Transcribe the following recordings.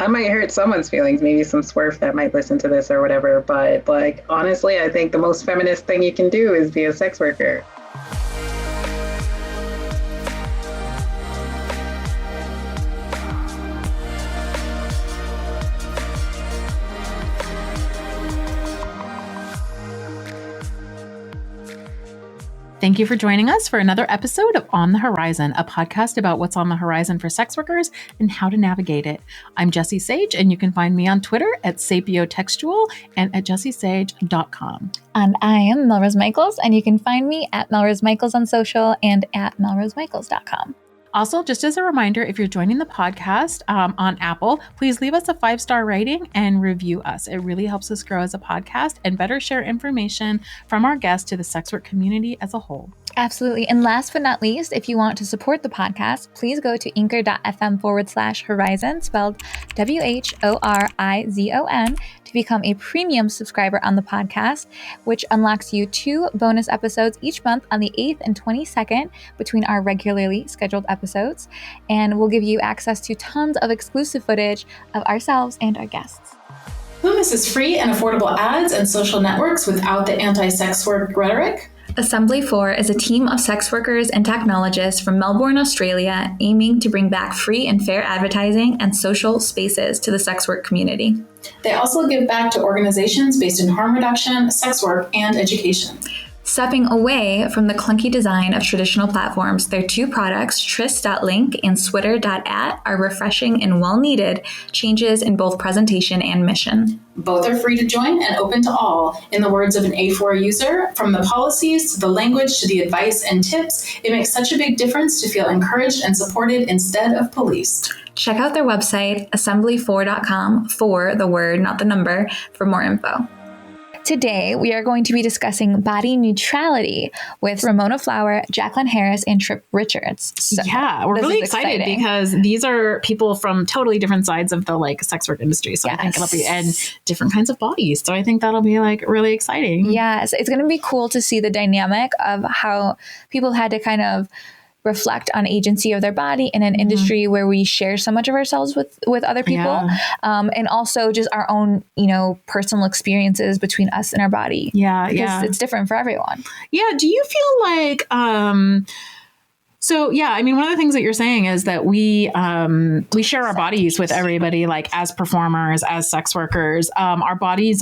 I might hurt someone's feelings, maybe some swerve that might listen to this or whatever. But like, honestly, I think the most feminist thing you can do is be a sex worker. Thank you for joining us for another episode of On the Horizon, a podcast about what's on the horizon for sex workers and how to navigate it. I'm Jessie Sage, and you can find me on Twitter at sapiotextual and at jessiesage.com. And I am MelRose Michaels, and you can find me at MelRose Michaels on social and at melrosemichaels.com. Also, just as a reminder, if you're joining the podcast on Apple, please leave us a 5-star rating and review us. It really helps us grow as a podcast and better share information from our guests to the sex work community as a whole. Absolutely. And last but not least, if you want to support the podcast, please go to anchor.fm/horizon, spelled WHORIZON, to become a premium subscriber on the podcast, which unlocks you 2 bonus episodes each month on the 8th and 22nd between our regularly scheduled episodes. And we'll give you access to tons of exclusive footage of ourselves and our guests. Who misses free and affordable ads and social networks without the anti-sex work rhetoric? Assembly 4 is a team of sex workers and technologists from Melbourne, Australia, aiming to bring back free and fair advertising and social spaces to the sex work community. They also give back to organizations based in harm reduction, sex work, and education. Stepping away from the clunky design of traditional platforms, their 2 products, Tris.link and Switter.at, are refreshing and well-needed changes in both presentation and mission. Both are free to join and open to all. In the words of an A4 user, from the policies to the language to the advice and tips, it makes such a big difference to feel encouraged and supported instead of policed. Check out their website, assembly4.com, for the word, not the number, for more info. Today, we are going to be discussing body neutrality with Ramona Flower, Jacqueline Harris, and Trip Richards. So yeah, we're really excited because these are people from totally different sides of the sex work industry. So yes. I think it'll be, and different kinds of bodies. So I think that'll be really exciting. Yes, it's going to be cool to see the dynamic of how people had to kind of reflect on agency of their body in an industry where we share so much of ourselves with other people. And also just our own, personal experiences between us and our body. Because it's different for everyone. Yeah. Do you feel like, so yeah, I mean, one of the things that you're saying is that we share our bodies with everybody, like as performers, as sex workers. Our bodies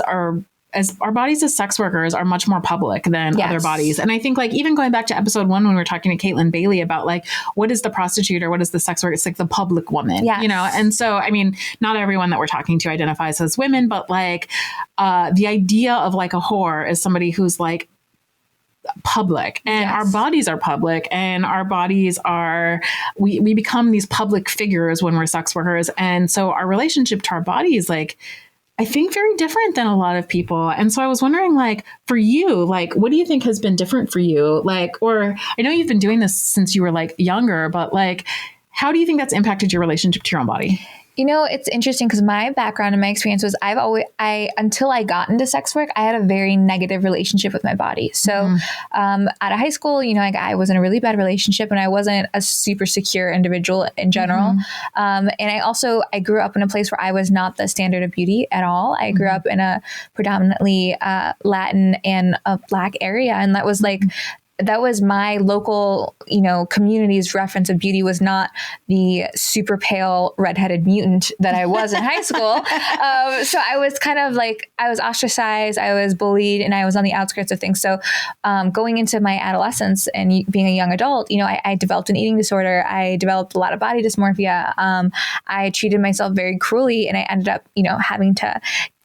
as sex workers are much more public than other bodies. And I think even going back to episode 1, when we were talking to Caitlin Bailey about what is the prostitute or what is the sex worker? It's the public woman, And so, I mean, not everyone that we're talking to identifies as women, but the idea of a whore is somebody who's public, and our bodies are public, and our bodies are, we become these public figures when we're sex workers. And so our relationship to our body is I think very different than a lot of people. And so I was wondering, for you, what do you think has been different for you? Or I know you've been doing this since you were younger, but how do you think that's impacted your relationship to your own body? It's interesting because my background and my experience was until I got into sex work, I had a very negative relationship with my body. So out of high school, I was in a really bad relationship and I wasn't a super secure individual in general. And I grew up in a place where I was not the standard of beauty at all. I grew up in a predominantly Latin and a Black area. And that was that was my local, community's reference of beauty was not the super pale redheaded mutant that I was in high school. So I was kind of I was ostracized, I was bullied, and I was on the outskirts of things. So going into my adolescence and being a young adult, I developed an eating disorder. I developed a lot of body dysmorphia. I treated myself very cruelly, and I ended up, having to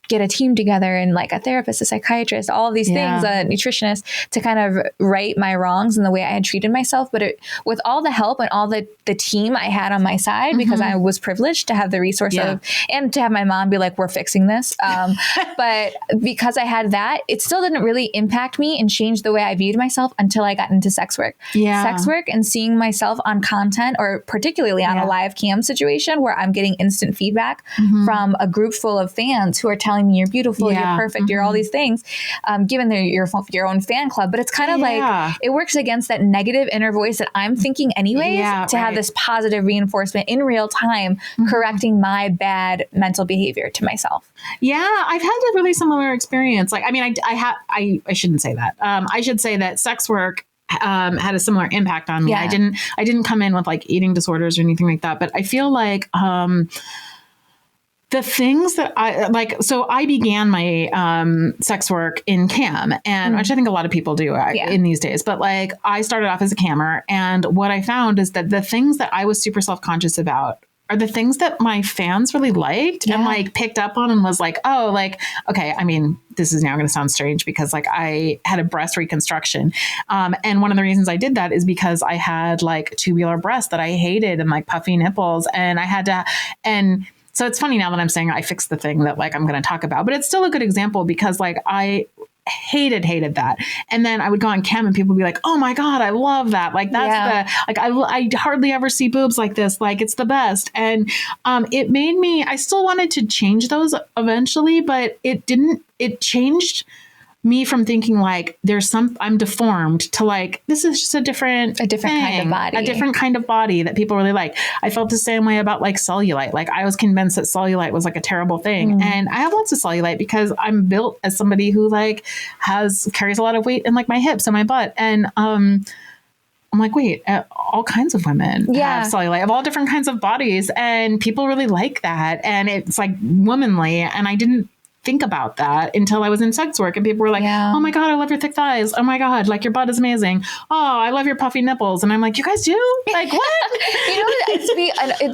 get a team together and a therapist, a psychiatrist, all of these things, a nutritionist, to kind of right my wrongs and the way I had treated myself. But with all the help and all the team I had on my side, because I was privileged to have the resource of, and to have my mom be we're fixing this. But because I had that, it still didn't really impact me and change the way I viewed myself until I got into sex work. Sex work and seeing myself on content, or particularly on a live cam situation where I'm getting instant feedback from a group full of fans who are telling telling me you're beautiful, Yeah. you're perfect, you're all these things, given they're your own fan club. But it's kind of like, it works against that negative inner voice that I'm thinking anyways, to have this positive reinforcement in real time, correcting my bad mental behavior to myself. Yeah, I've had a really similar experience. Like, I mean, I shouldn't say that. I should say that sex work had a similar impact on me. Yeah. I didn't come in with like eating disorders or anything like that, but I feel like the things that I like, so I began my sex work in cam, and which I think a lot of people do in these days, but like I started off as a cammer, and what I found is that the things that I was super self-conscious about are the things that my fans really liked and like picked up on and was like, oh, like, okay, I mean, this is now going to sound strange because like I had a breast reconstruction. And one of the reasons I did that is because I had like tubular breasts that I hated and like puffy nipples, and I had to, and so it's funny now that I'm saying I fixed the thing that like I'm going to talk about, but it's still a good example because like I hated that. And then I would go on cam and people would be like, oh my God, I love that. Like that's the, like, I hardly ever see boobs like this. Like it's the best. And it made me, I still wanted to change those eventually, but it changed me from thinking like I'm deformed to like, this is just a different kind of body, a different kind of body that people really like. I felt the same way about like cellulite. Like I was convinced that cellulite was like a terrible thing. And I have lots of cellulite because I'm built as somebody who like carries a lot of weight in like my hips and my butt. And, I'm like, wait, all kinds of women have cellulite of all different kinds of bodies, and people really like that. And it's like womanly. And I didn't think about that until I was in sex work, and people were like, oh my God, I love your thick thighs. Oh my God, like your butt is amazing. Oh, I love your puffy nipples. And I'm like, you guys do? Like what?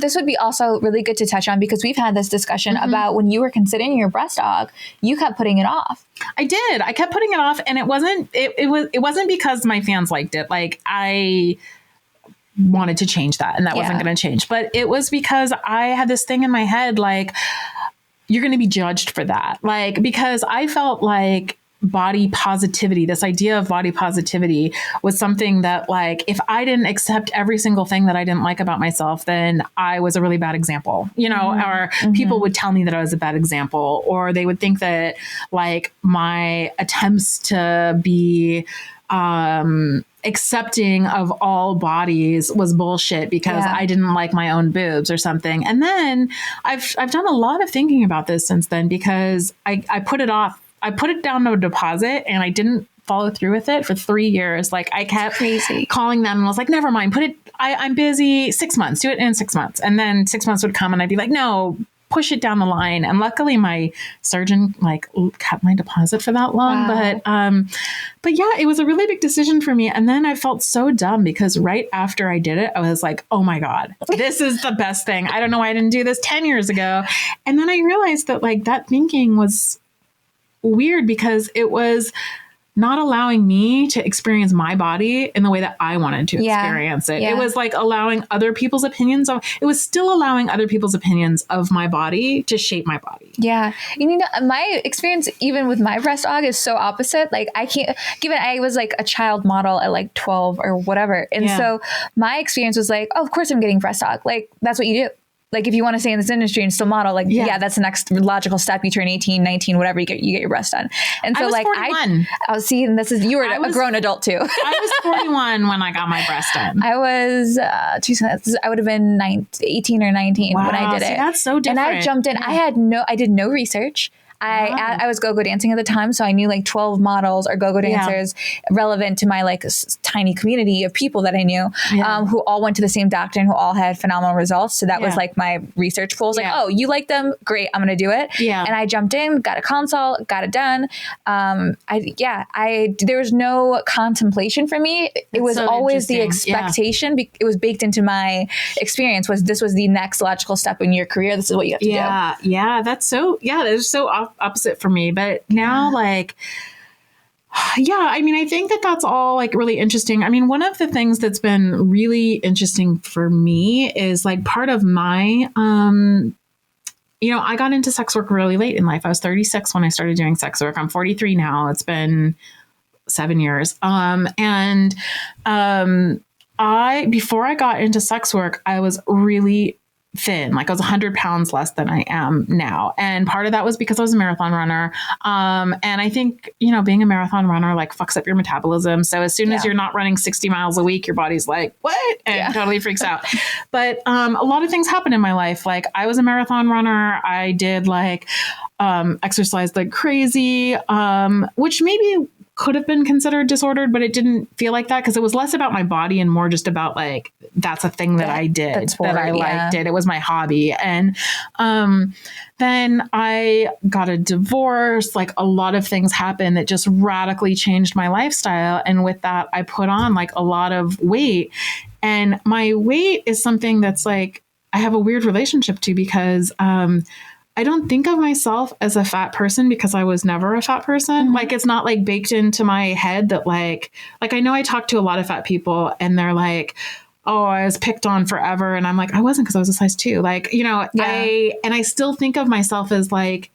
This would be also really good to touch on, because we've had this discussion about when you were considering your breast aug, you kept putting it off. I did. I kept putting it off, and it wasn't because my fans liked it. Like I wanted to change that, and that wasn't going to change. But it was because I had this thing in my head, like, you're going to be judged for that. Like, because I felt like body positivity, this idea of body positivity was something that like, if I didn't accept every single thing that I didn't like about myself, then I was a really bad example, or people would tell me that I was a bad example, or they would think that like my attempts to be, accepting of all bodies was bullshit because I didn't like my own boobs or something. And then I've done a lot of thinking about this since then, because I put it off. I put it down to a deposit, and I didn't follow through with it for 3 years. Like I kept calling them and was like, never mind, I'm busy, 6 months, do it in 6 months. And then 6 months would come and I'd be like, no, push it down the line. And luckily my surgeon like kept my deposit for that long. Wow. But yeah, it was a really big decision for me. And then I felt so dumb because right after I did it, I was like, oh my God, this is the best thing. I don't know why I didn't do this 10 years ago. And then I realized that like that thinking was weird because it was not allowing me to experience my body in the way that I wanted to experience it. It was like allowing other people's opinions it was still allowing other people's opinions of my body to shape my body. Yeah. My experience, even with my breast aug, is so opposite. Like I was like a child model at like 12 or whatever. And so my experience was like, oh, of course I'm getting breast aug. Like that's what you do. Like, if you want to stay in this industry and still model, like, that's the next logical step. You turn 18, 19, whatever, you get your breasts done. And so, I was like, 41. And you were a grown adult too. I was 41 when I got my breast done. I was, I would have been 18 or 19 when I did it. That's so different. And I jumped in. Yeah. I did no research. I was go-go dancing at the time, so I knew like 12 models or go-go dancers relevant to my like tiny community of people that I knew who all went to the same doctor and who all had phenomenal results. So that was like my research pool. Like, oh, you like them? Great, I'm going to do it. Yeah. And I jumped in, got a consult, got it done. There was no contemplation for me. It was so always the expectation. Yeah. It was baked into my experience. This was the next logical step in your career. This is what you have to do. Yeah, that's so. Yeah, that's so opposite for me. But now, like, I mean, I think that that's all like really interesting. I mean, one of the things that's been really interesting for me is like part of my, I got into sex work really late in life. I was 36 when I started doing sex work. I'm 43 now. It's been 7 years. Before I got into sex work, I was really thin. Like I was 100 pounds less than I am now. And part of that was because I was a marathon runner. And I think, being a marathon runner like fucks up your metabolism. So as soon as you're not running 60 miles a week, your body's like, what? And totally freaks out. But a lot of things happened in my life. Like I was a marathon runner. I did like exercise like crazy, which maybe could have been considered disordered, but it didn't feel like that because it was less about my body and more just about like, that's a thing that I did, that I liked it. It was my hobby. And then I got a divorce. Like a lot of things happened that just radically changed my lifestyle. And with that, I put on like a lot of weight. And my weight is something that's like, I have a weird relationship to because I don't think of myself as a fat person because I was never a fat person. Like it's not like baked into my head that like I know I talk to a lot of fat people and they're like, oh, I was picked on forever. And I'm like, I wasn't because I was a size 2. Like, I still think of myself as like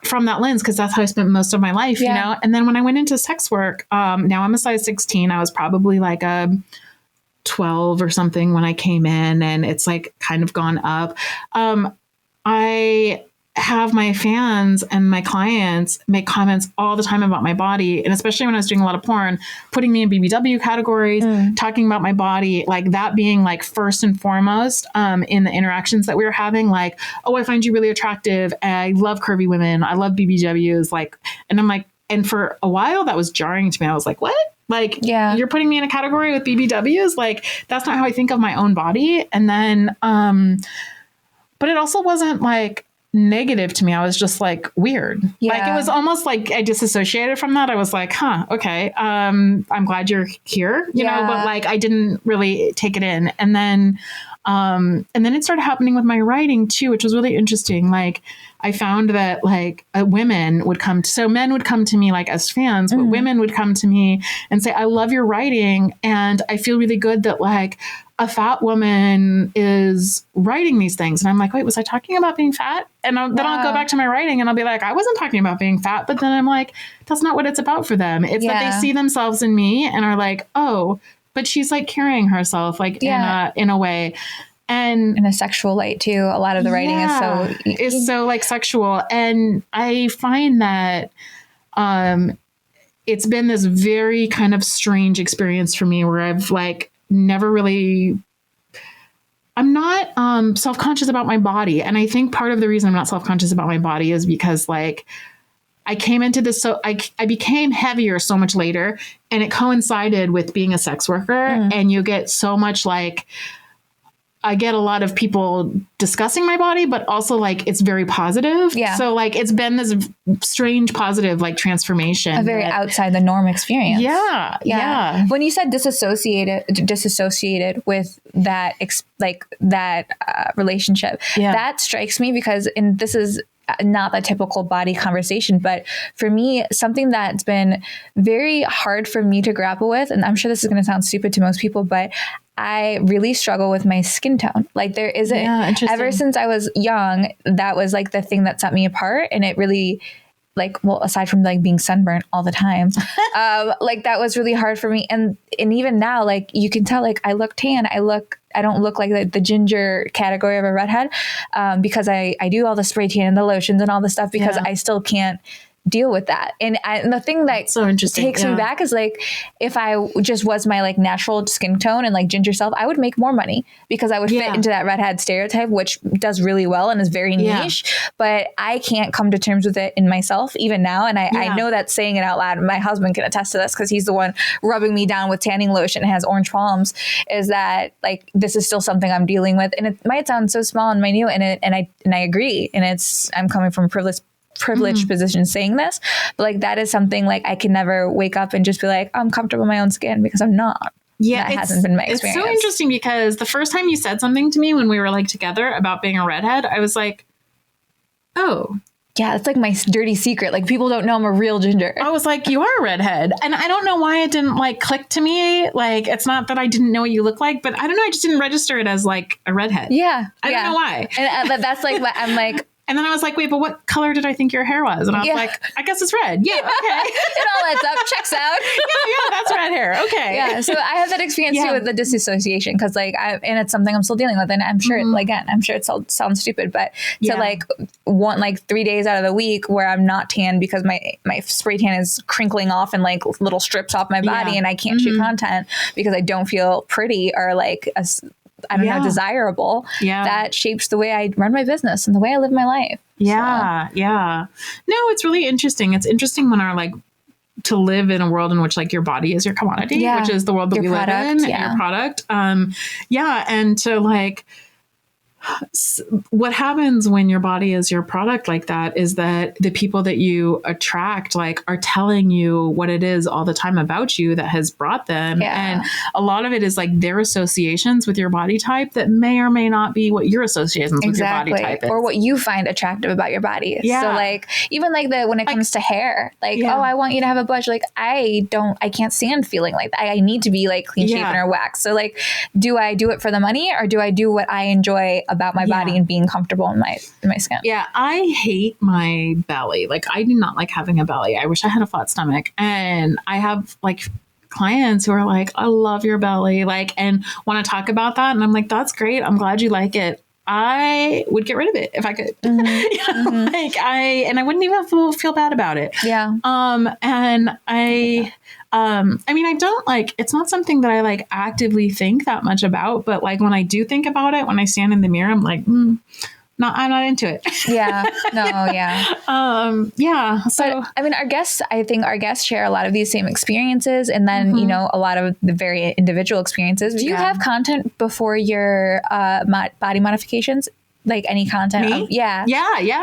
from that lens because that's how I spent most of my life, And then when I went into sex work, now I'm a size 16. I was probably like a 12 or something when I came in and it's like kind of gone up. I have my fans and my clients make comments all the time about my body. And especially when I was doing a lot of porn, putting me in BBW categories, talking about my body, like that being like first and foremost in the interactions that we were having, like, oh, I find you really attractive. I love curvy women. I love BBWs. Like, and I'm like, and for a while that was jarring to me. I was like, what? Like, you're putting me in a category with BBWs? Like, that's not how I think of my own body. And then, but it also wasn't like negative to me. I was just like weird. Like it was almost like I disassociated from that. I was like, okay. I'm glad you're here, you know, but like I didn't really take it in. And then it started happening with my writing too, which was really interesting. Like I found that like women would so men would come to me like as fans, but women would come to me and say, I love your writing. And I feel really good that like a fat woman is writing these things. And I'm like, wait, was I talking about being fat? And then I'll go back to my writing and I'll be like, I wasn't talking about being fat. But then I'm like, that's not what it's about for them. It's that they see themselves in me and are like, oh, but she's like carrying herself like in a way. And in a sexual light too. A lot of the writing is so like sexual. And I find that it's been this very kind of strange experience for me where I've like never really, I'm not self-conscious about my body. And I think part of the reason I'm not self-conscious about my body is because like I came into this, so I became heavier so much later, and it coincided with being a sex worker. And you get so much like, I get a lot of people discussing my body, but also like it's very positive. Yeah. So like it's been this strange positive like transformation. A very outside the norm experience. Yeah. When you said disassociated with that relationship, that strikes me because, and this is not the typical body conversation, but for me, something that's been very hard for me to grapple with, and I'm sure this is going to sound stupid to most people, but I really struggle with my skin tone. Like there isn't, ever since I was young, that was like the thing that set me apart. And it really like, well, aside from like being sunburnt all the time, like that was really hard for me. And even now, like you can tell, like I look tan, I don't look like the ginger category of a redhead, because I do all the spray tan and the lotions and all the stuff because I still can't deal with that. And the thing that so interesting takes me back is like, if I just was my like natural skin tone and like ginger self, I would make more money because I would fit into that redhead stereotype, which does really well and is very niche, but I can't come to terms with it in myself even now. And I know that saying it out loud, my husband can attest to this because he's the one rubbing me down with tanning lotion and has orange palms, is that like, this is still something I'm dealing with. And it might sound so small and minute, and I agree. And I'm coming from a privileged position saying this, but like that is something like I can never wake up and just be like, I'm comfortable in my own skin, because I'm not. That hasn't been my experience. It's so interesting because the first time you said something to me when we were like together about being a redhead, I was like, oh. Yeah, it's like my dirty secret. Like people don't know I'm a real ginger. I was like, you are a redhead. And I don't know why it didn't like click to me. Like, it's not that I didn't know what you look like, but I don't know. I just didn't register it as like a redhead. Yeah. I don't know why. And that's like, I'm like, And then I was like, wait, but what color did I think your hair was? And I was like, I guess it's red. Yeah. Okay. It all adds up. Checks out. yeah, that's red hair. Okay. Yeah. So I have that experience too with the disassociation because and it's something I'm still dealing with. And I'm sure, again, I'm sure it sounds stupid, but to like want like 3 days out of the week where I'm not tan because my spray tan is crinkling off and like little strips off my body and I can't shoot content because I don't feel pretty or like I don't know, desirable. That shapes the way I run my business and the way I live my life. Yeah. No, it's really interesting. It's interesting when our to live in a world in which like your body is your commodity, which is the world that we live in, and your product. And to like, what happens when your body is your product like that is that the people that you attract like are telling you what it is all the time about you that has brought them. And a lot of it is like their associations with your body type that may or may not be what your associations with your body type is. Or what you find attractive about your body. So like, even like when it comes to hair, like, oh, I want you to have a bush. Like, I can't stand feeling like that. I need to be like clean shaven or waxed. So like, do I do it for the money or do I do what I enjoy about my body and being comfortable in my skin? Yeah, I hate my belly. Like, I do not like having a belly. I wish I had a flat stomach. And I have like clients who are like, I love your belly, like, and want to talk about that. And I'm like, that's great. I'm glad you like it. I would get rid of it if I could. Like I wouldn't even feel bad about it. Yeah. And I mean, I don't like, it's not something that I like actively think that much about, but like when I do think about it, when I stand in the mirror, I'm like, I'm not into it. Yeah. No. Yeah. So, but, I mean, I think our guests share a lot of these same experiences and then, you know, a lot of the very individual experiences. Do you have content before your body modifications? Like any content? Me? Yeah.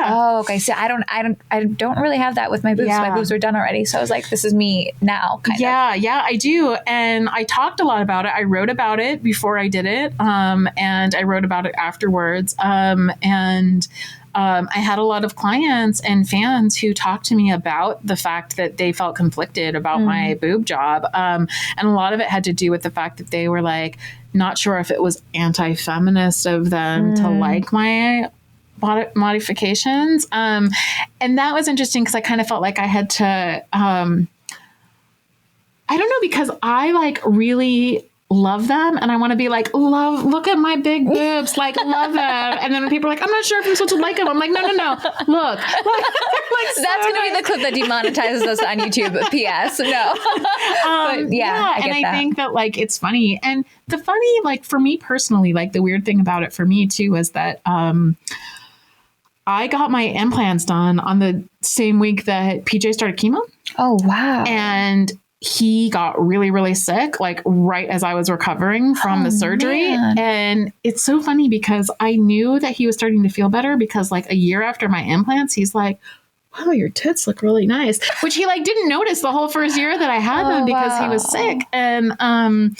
Oh, okay. So I don't really have that with my boobs. My boobs were done already. So I was like, this is me now, kind of. Yeah, I do. And I talked a lot about it. I wrote about it before I did it. And I wrote about it afterwards. I had a lot of clients and fans who talked to me about the fact that they felt conflicted about my boob job. And a lot of it had to do with the fact that they were like, not sure if it was anti-feminist of them to like my modifications. And that was interesting because I kind of felt like I had to, I don't know, because I like really love them and I want to be like, look at my big boobs, like love them. And then when people are like, I'm not sure if I'm supposed to like them, I'm like, no, look. Like, that's going to be the clip that demonetizes us on YouTube. P.S. No. But I think that like it's funny. And the funny, like for me personally, like the weird thing about it for me too is that I got my implants done on the same week that PJ started chemo. Oh wow. And he got really, really sick, like right as I was recovering from the surgery. Man. And it's so funny because I knew that he was starting to feel better because like a year after my implants, he's like, wow, your tits look really nice, which he like didn't notice the whole first year that I had them because he was sick. And,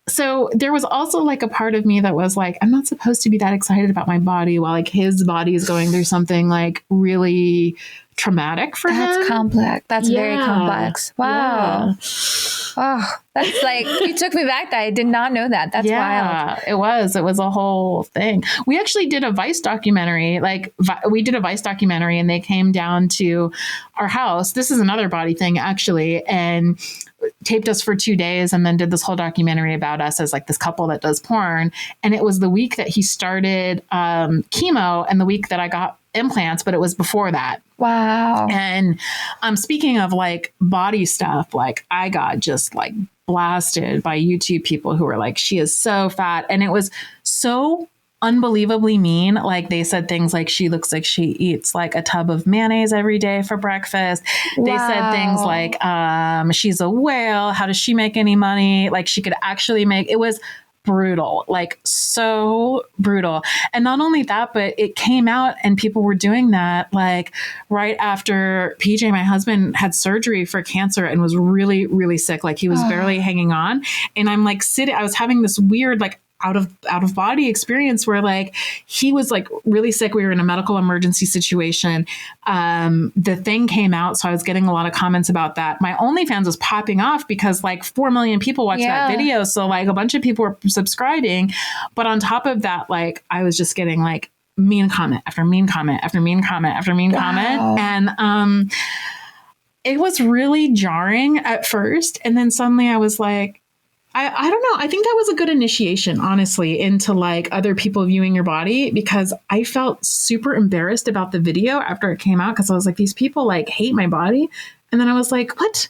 so there was also like a part of me that was like, I'm not supposed to be that excited about my body while like his body is going through something like really traumatic for him. That's complex. That's very complex. Wow. Yeah. Oh, that's like, you took me back. I did not know that. That's wild. It was a whole thing. We actually did a Vice documentary. And they came down to our house. This is another body thing actually. And taped us for 2 days and then did this whole documentary about us as like this couple that does porn. And it was the week that he started chemo and the week that I got implants, but it was before that. Wow. And speaking of like body stuff, like I got just like blasted by YouTube people who were like, she is so fat. And it was so unbelievably mean. Like they said things like she looks like she eats like a tub of mayonnaise every day for breakfast. Wow. They said things like she's a whale. How does she make any money? Like she could actually make, it was brutal, like so brutal. And not only that, but it came out and people were doing that like right after PJ, my husband, had surgery for cancer and was really, really sick. Like he was barely hanging on. And I'm like I was having this weird like out of body experience where like he was like really sick. We were in a medical emergency situation. The thing came out. So I was getting a lot of comments about that. My OnlyFans was popping off because like 4 million people watched that video. So like a bunch of people were subscribing. But on top of that, like I was just getting like mean comment after mean comment after mean comment after mean comment. And it was really jarring at first. And then suddenly I was like, I don't know. I think that was a good initiation, honestly, into like other people viewing your body, because I felt super embarrassed about the video after it came out, because I was like, these people like hate my body. And then I was like, what?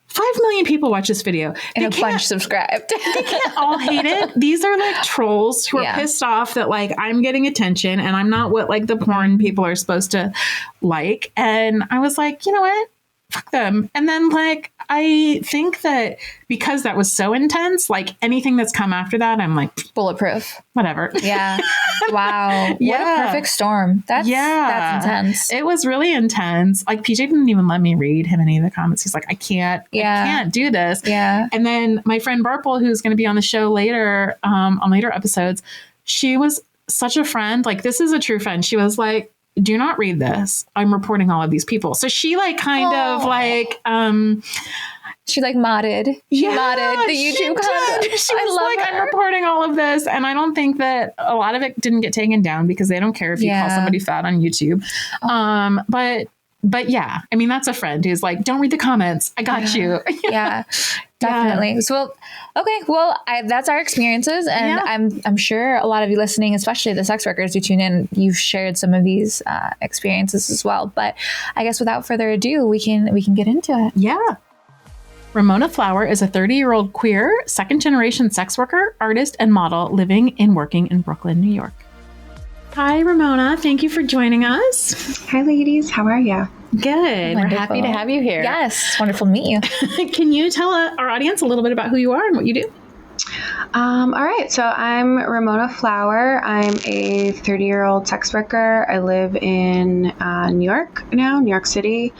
5 million people watch this video. And a bunch subscribed. They can't all hate it. These are like trolls who are pissed off that like I'm getting attention and I'm not what like the porn people are supposed to like. And I was like, you know what? Fuck them. And then like, I think that because that was so intense, like anything that's come after that, I'm like bulletproof, whatever. Yeah. Wow. What a perfect storm. That's intense. It was really intense. Like PJ didn't even let me read him any of the comments. He's like, I can't do this. Yeah. And then my friend Barple, who's going to be on the show later, on later episodes, she was such a friend. Like, this is a true friend. She was like, do not read this. I'm reporting all of these people. So she like kind of like, she like modded. She modded the YouTube comment. She was like, I'm reporting all of this. And I don't think that a lot of it didn't get taken down because they don't care if you call somebody fat on YouTube. But yeah, I mean, that's a friend who's like, don't read the comments. I got you. Yeah, definitely. So, okay, well, that's our experiences. And I'm sure a lot of you listening, especially the sex workers who tune in, you've shared some of these experiences as well. But I guess without further ado, we can get into it. Yeah. Ramona Flower is a 30-year-old queer, second-generation sex worker, artist, and model living and working in Brooklyn, New York. Hi, Ramona. Thank you for joining us. Hi, ladies. How are you? Good. Wonderful. We're happy to have you here. Yes. Wonderful to meet you. Can you tell our audience a little bit about who you are and what you do? All right. So I'm Ramona Flower. I'm a 30-year-old sex worker. I live in New York now, New York City.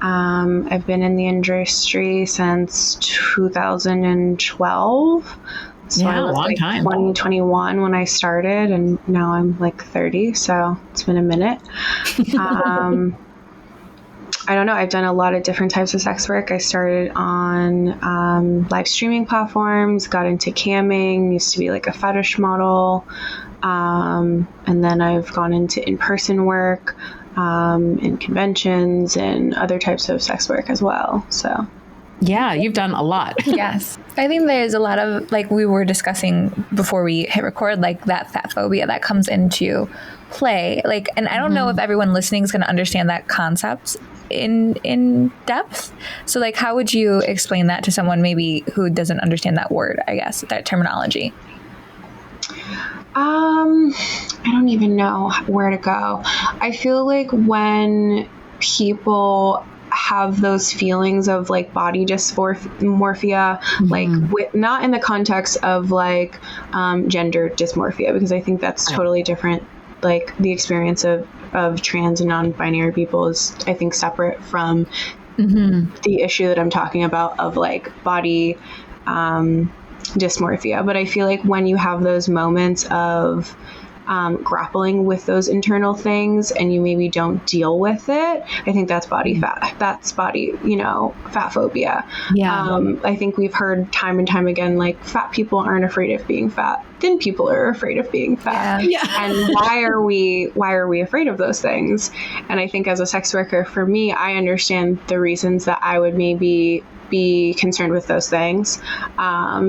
I've been in the industry since 2012. So I was long time. 2021 when I started, and now I'm like 30, so it's been a minute. I don't know. I've done a lot of different types of sex work. I started on live streaming platforms, got into camming, used to be like a fetish model, and then I've gone into in-person work, in conventions and other types of sex work as well. So. Yeah, you've done a lot. Yes. I think there's a lot of, like we were discussing before we hit record, like that fat phobia that comes into play. Like, and I don't know if everyone listening is going to understand that concept in depth. So like, how would you explain that to someone maybe who doesn't understand that word, I guess, that terminology? I don't even know where to go. I feel like when people have those feelings of like body dysmorphia, like not in the context of like gender dysmorphia, because I think that's totally different. Like the experience of trans and non-binary people is, I think, separate from the issue that I'm talking about of like body dysmorphia. But I feel like when you have those moments of grappling with those internal things and you maybe don't deal with it, I think that's body fat. That's body, fat phobia. Yeah. I think we've heard time and time again, like fat people aren't afraid of being fat. Thin people are afraid of being fat. Yeah. And why are we afraid of those things? And I think as a sex worker, for me, I understand the reasons that I would maybe be concerned with those things,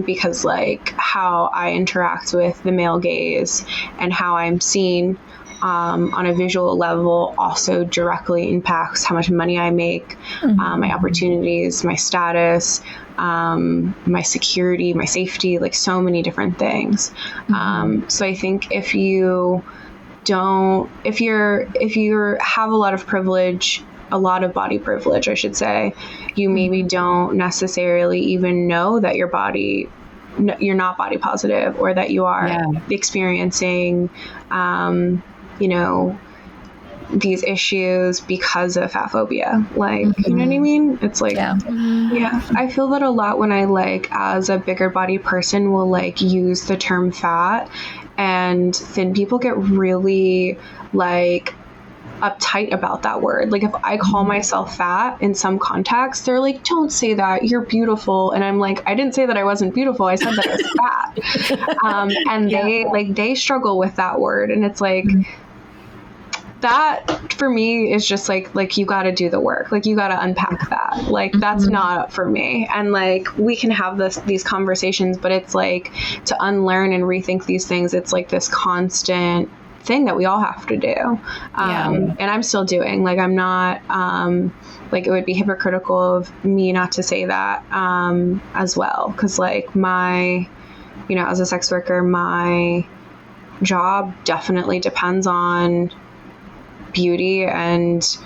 because like how I interact with the male gaze and how I'm seen on a visual level also directly impacts how much money I make, my opportunities, my status, my security, my safety, like so many different things. So I think if you have a lot of privilege, a lot of body privilege, I should say, you maybe don't necessarily even know that you're not body positive, or that you are experiencing, these issues because of fat phobia. Like, you know what I mean? It's like, I feel that a lot when I like, as a bigger body person, will like use the term fat, and thin people get really like uptight about that word. Like if I call myself fat in some context, they're like, don't say that, you're beautiful. And I'm like, I didn't say that I wasn't beautiful, I said that I was fat. And they struggle with that word, and it's like, that for me is just like you got to do the work. Like you got to unpack that. Like that's not for me. And like we can have these conversations, but it's like to unlearn and rethink these things. It's like this constant thing that we all have to do. And I'm still doing. Like I'm not like it would be hypocritical of me not to say that as well, because like my, you know, as a sex worker, my job definitely depends on beauty and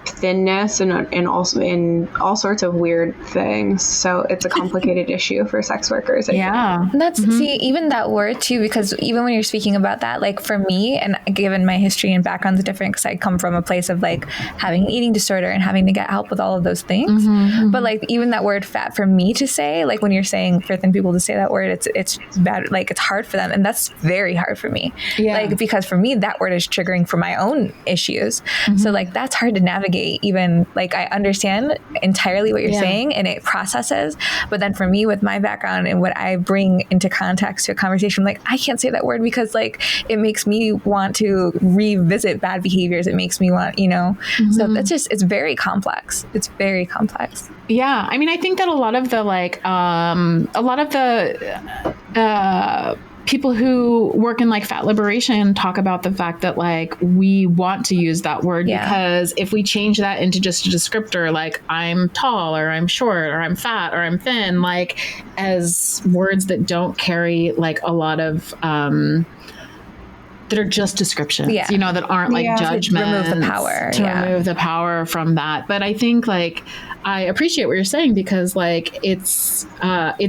thinness and also in all sorts of weird things. So it's a complicated issue for sex workers. I think. And that's see, even that word too, because even when you're speaking about that, like for me, and given my history and background is different, because I come from a place of like having an eating disorder and having to get help with all of those things. But like even that word fat for me to say, like when you're saying for thin people to say that word, it's bad. Like it's hard for them, and that's very hard for me. Like because for me that word is triggering for my own issues. So like that's hard to navigate. Even like I understand entirely what you're saying and it processes, but then for me with my background and what I bring into context to a conversation, like I can't say that word because like it makes me want to revisit bad behaviors. It makes me want, you know, so that's just, it's very complex. It's very complex. Yeah. I mean, I think that a lot of the like, people who work in like fat liberation talk about the fact that like we want to use that word because if we change that into just a descriptor, like I'm tall or I'm short or I'm fat or I'm thin, like as words that don't carry like a lot of that are just descriptions, you know, that aren't like judgments. Remove the power. Remove the power from that. But I think like I appreciate what you're saying because like it's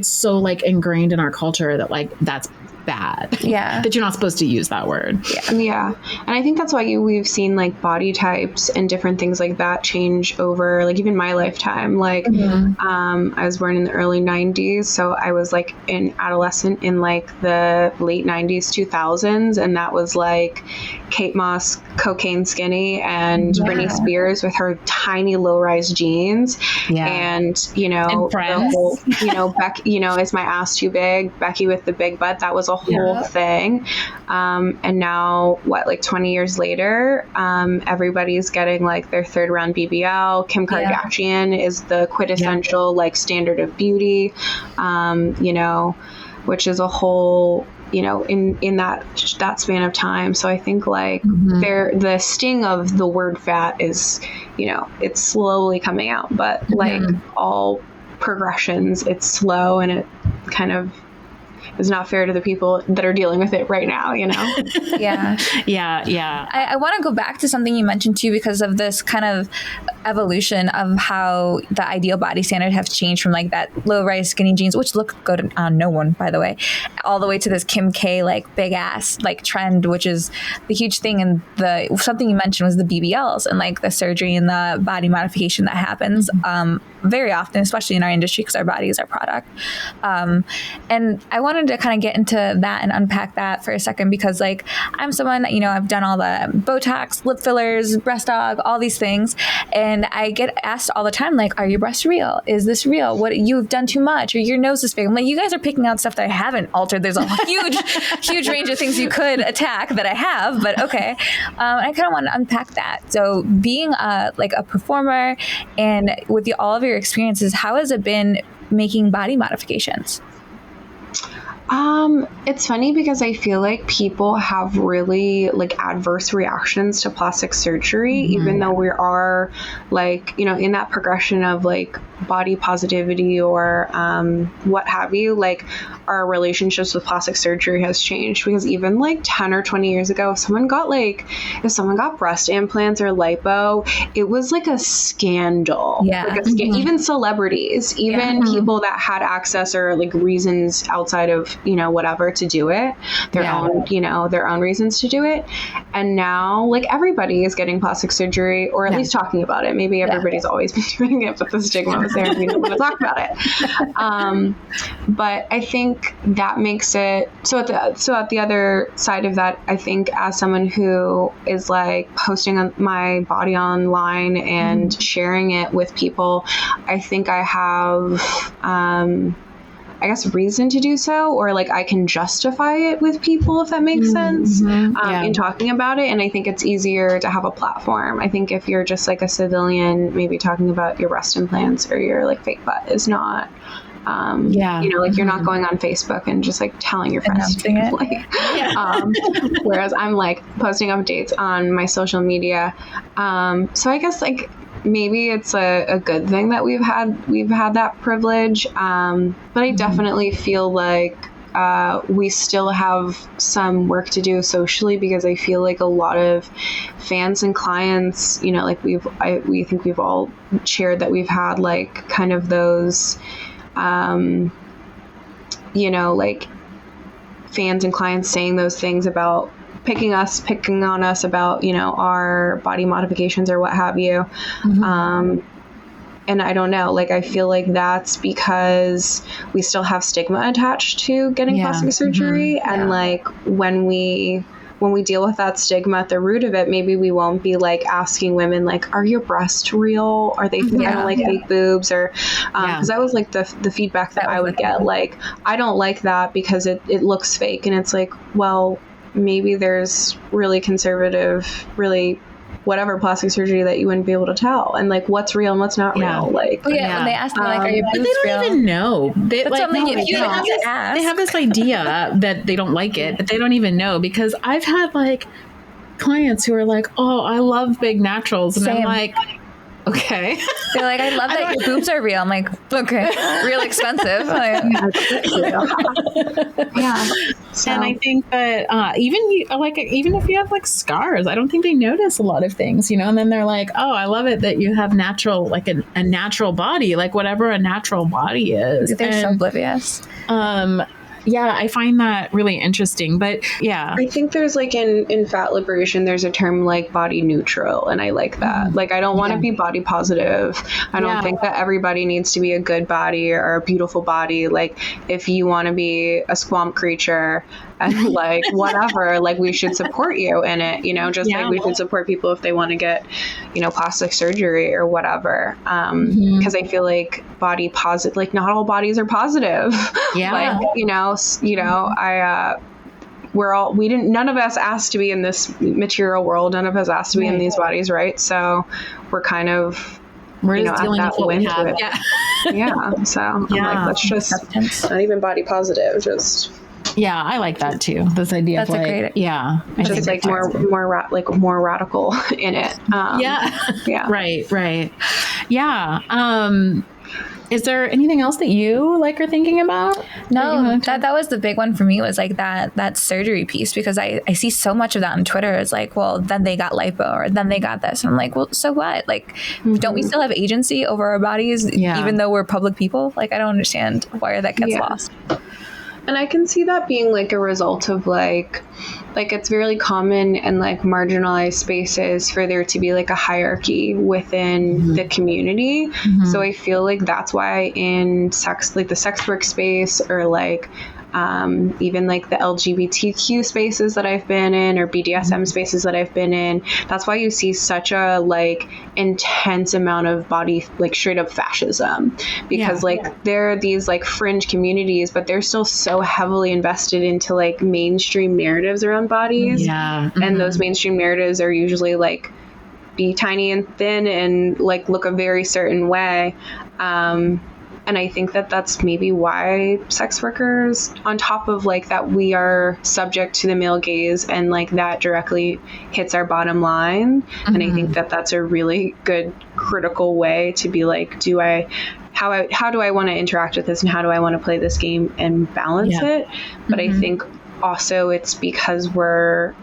so like ingrained in our culture that like that's bad. That you're not supposed to use that word. Yeah. And I think that's why we've seen like body types and different things like that change over like even my lifetime. Like I was born in the early 90s. So I was like an adolescent in like the late 90s, 2000s. And that was like Kate Moss, cocaine skinny, and Britney Spears with her tiny low-rise jeans. And, you know, the whole, you know, Becky, you know, is my ass too big? Becky with the big butt. That was a whole thing. And now like 20 years later, everybody's getting like their third round BBL. Kim Kardashian is the quintessential like standard of beauty, you know, which is a whole, you know, in that span of time. So I think like the sting of the word fat is, you know, it's slowly coming out, but like all progressions, it's slow and it kind of is not fair to the people that are dealing with it right now, you know? I want to go back to something you mentioned too, because of this kind of evolution of how the ideal body standard have changed from like that low-rise skinny jeans, which look good on no one, by the way, all the way to this Kim K like big ass like trend, which is the huge thing. And something you mentioned was the BBLs and like the surgery and the body modification that happens very often, especially in our industry, because our body is our product. And I wanted to kind of get into that and unpack that for a second, because like I'm someone, you know, I've done all the Botox, lip fillers, breast aug, all these things. And I get asked all the time, like, are your breasts real? Is this real? What, you've done too much, or your nose is big. I'm like, you guys are picking out stuff that I haven't altered. There's a huge range of things you could attack that I have, but okay. I kind of want to unpack that. So being like a performer and with all of your experiences, how has it been making body modifications? It's funny because I feel like people have really like adverse reactions to plastic surgery, even though we are like, you know, in that progression of like body positivity or what have you, like our relationships with plastic surgery has changed, because even like 10 or 20 years ago, if someone got breast implants or lipo, it was like a scandal. Like even celebrities, even people that had access or like reasons outside of, you know, whatever to do it, their own reasons to do it. And now like everybody is getting plastic surgery, or at least talking about it. Maybe everybody's always been doing it, but the stigma was there and we don't want to talk about it. But I think that makes it so at the other side of that, I think as someone who is like posting my body online and sharing it with people, I think I have I guess, reason to do so, or like I can justify it with people, if that makes sense, in talking about it. And I think it's easier to have a platform. I think if you're just like a civilian, maybe talking about your breast implants or your like fake butt is not, you know, like you're not going on Facebook and just like telling your friends to like, whereas I'm like posting updates on my social media. So I guess like maybe it's a good thing that we've had that privilege. But I definitely feel like we still have some work to do socially, because I feel like a lot of fans and clients, you know, like we think we've all shared that we've had like kind of those, you know, like fans and clients saying those things about picking on us about, you know, our body modifications or what have you. And I don't know, like, I feel like that's because we still have stigma attached to getting plastic surgery. And like, when we deal with that stigma at the root of it, maybe we won't be like asking women like, are your breasts real? Are they, I don't like fake boobs, or, cause that was like the feedback that I would get. Like, I don't like that because it looks fake. And it's like, well, maybe there's really conservative, really whatever plastic surgery that you wouldn't be able to tell, and like what's real and what's not real. Like, when they ask me like, are your boobs they don't real? even know. They, That's like, something they have this idea that they don't like it, but they don't even know, because I've had like clients who are like, oh, I love big naturals, and I'm like, okay. They're like, I love that your boobs are real. I'm like, okay, real expensive. So. And I think that even if you have like scars, I don't think they notice a lot of things, you know. And then they're like, oh, I love it that you have natural, like a natural body, like whatever a natural body is. They're so oblivious. Yeah, I find that really interesting. But yeah, I think there's like in fat liberation, there's a term like body neutral. And I like that. Like, I don't want to be body positive. I don't think that everybody needs to be a good body or a beautiful body. Like, if you want to be a swamp creature and like whatever, like we should support you in it, you know, just like we should support people if they want to get, you know, plastic surgery or whatever. Because I feel like body positive, like not all bodies are positive. Like, none of us asked to be in this material world. None of us asked to be in these bodies. Right. So we're kind of, we're just dealing with what we have. So I'm like, let's just not even body positive, just. Yeah, I like that too. This idea of like, just like more radical in it. Right. Yeah. Is there anything else that you like are thinking about? No, that was the big one for me, was like that surgery piece, because I see so much of that on Twitter. It's like, well, then they got lipo, or then they got this. And I'm like, well, so what? Like, don't we still have agency over our bodies, even though we're public people? Like, I don't understand why that gets lost. And I can see that being like a result of like it's very common in like marginalized spaces for there to be like a hierarchy within the community. So I feel like that's why in the sex work space, or like even like the LGBTQ spaces that I've been in, or BDSM spaces that I've been in, that's why you see such a like intense amount of body, like straight up fascism, because there are these like fringe communities, but they're still so heavily invested into like mainstream narratives around bodies. And those mainstream narratives are usually like be tiny and thin and like look a very certain way. And I think that that's maybe why sex workers, on top of like that, we are subject to the male gaze, and like that directly hits our bottom line. And I think that that's a really good critical way to be like, how do I want to interact with this, and how do I want to play this game and balance it? But I think also it's because we're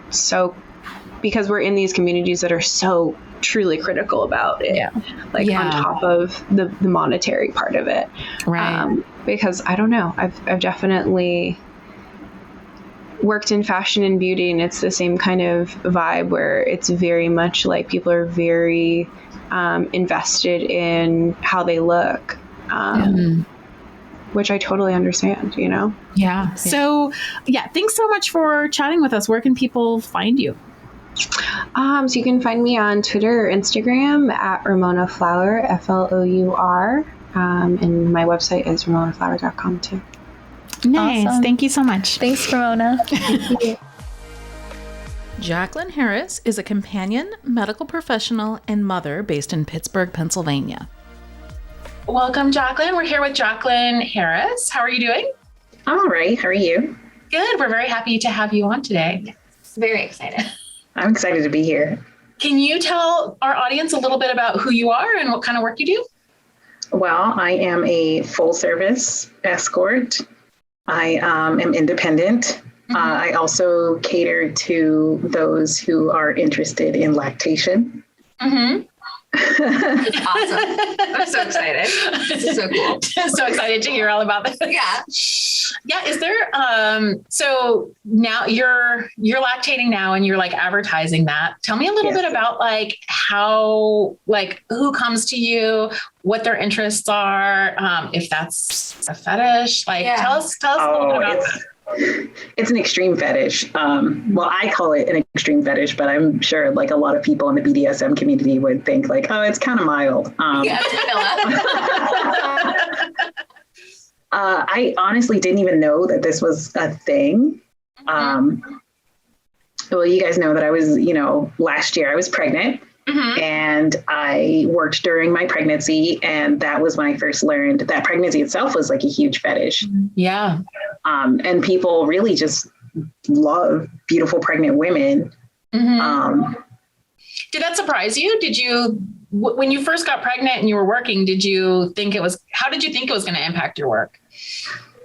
in these communities that are so truly critical about it, on top of the monetary part of it, because I don't know, I've definitely worked in fashion and beauty, and it's the same kind of vibe where it's very much like people are very invested in how they look, which I totally understand, you know? So thanks so much for chatting with us. Where can people find you? So you can find me on Twitter or Instagram at Ramona Flower, FLOUR. And my website is ramonaflower.com too. Nice. Awesome. Thank you so much. Thanks, Ramona. Thank you. Jacqueline Harris is a companion, medical professional, and mother based in Pittsburgh, Pennsylvania. Welcome, Jacqueline. We're here with Jacqueline Harris. How are you doing? I'm all right. How are you? Good. We're very happy to have you on today. Very excited. I'm excited to be here. Can you tell our audience a little bit about who you are and what kind of work you do? Well, I am a full service escort. I am independent. I also cater to those who are interested in lactation. Awesome. I'm so excited. This is so cool. So excited to hear all about this. Yeah. Yeah. Is there, so now you're lactating now and you're like advertising that. Tell me a little bit about like how, like who comes to you, what their interests are, if that's a fetish, like tell us a little bit about that. It's an extreme fetish. Well, I call it an extreme fetish, but I'm sure like a lot of people in the BDSM community would think like, oh, it's kind of mild. I honestly didn't even know that this was a thing. Well, you guys know that I was, last year I was pregnant. And I worked during my pregnancy, and that was when I first learned that pregnancy itself was like a huge fetish. Yeah. And people really just love beautiful pregnant women. Did that surprise you? Did you, when you first got pregnant and you were working, how did you think it was going to impact your work?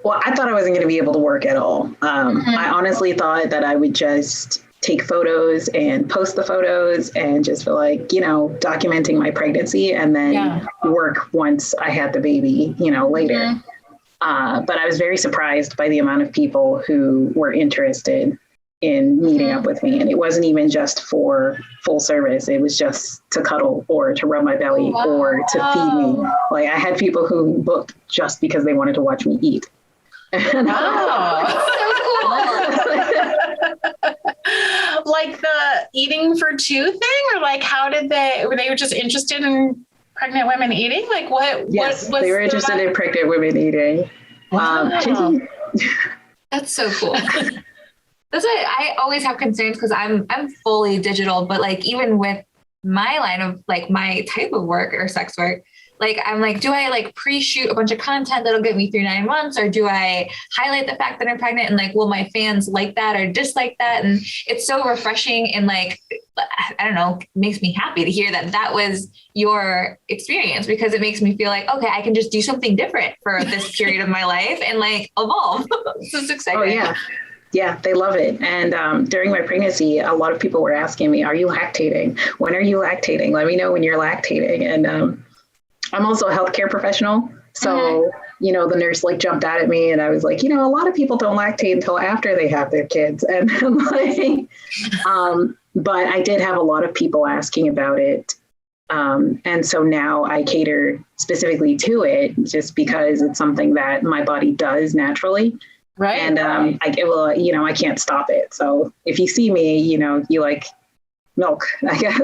Well, I thought I wasn't going to be able to work at all. I honestly thought that I would just take photos and post the photos and just feel like, documenting my pregnancy and then work once I had the baby, later. But I was very surprised by the amount of people who were interested in meeting up with me. And it wasn't even just for full service. It was just to cuddle or to rub my belly or to feed me. Like I had people who booked just because they wanted to watch me eat. Wow. So cool. Like the eating for two thing, or like were they just interested in pregnant women eating? Like what? Yes, they were interested in pregnant women eating. Wow. That's so cool. That's why I always have concerns because I'm fully digital, but like even with my line of like my type of work or sex work, like, I'm like, do I like pre-shoot a bunch of content that'll get me through 9 months? Or do I highlight the fact that I'm pregnant and like, will my fans like that or dislike that? And it's so refreshing and like, I don't know, makes me happy to hear that that was your experience, because it makes me feel like, okay, I can just do something different for this period of my life and like evolve. This is exciting. Oh yeah. Yeah, they love it. And during my pregnancy, a lot of people were asking me, are you lactating? When are you lactating? Let me know when you're lactating. And I'm also a healthcare professional. So, the nurse like jumped out at me and I was like, a lot of people don't lactate until after they have their kids. And I'm like, but I did have a lot of people asking about it. And so now I cater specifically to it just because it's something that my body does naturally. Right. And I can't stop it. So if you see me, you like milk, I guess.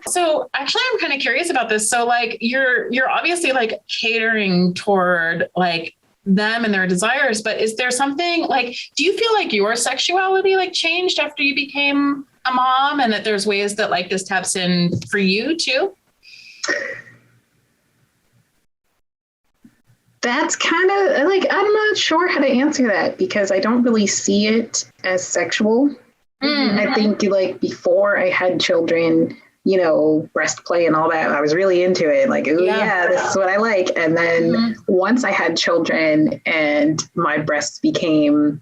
So actually, I'm kind of curious about this. So like, you're obviously like catering toward like them and their desires, but is there something like, do you feel like your sexuality like changed after you became a mom, and that there's ways that like this taps in for you too? That's kind of like, I'm not sure how to answer that because I don't really see it as sexual. I think like before I had children, breast play and all that, I was really into it. Like, oh yeah, this is what I like. And then once I had children and my breasts became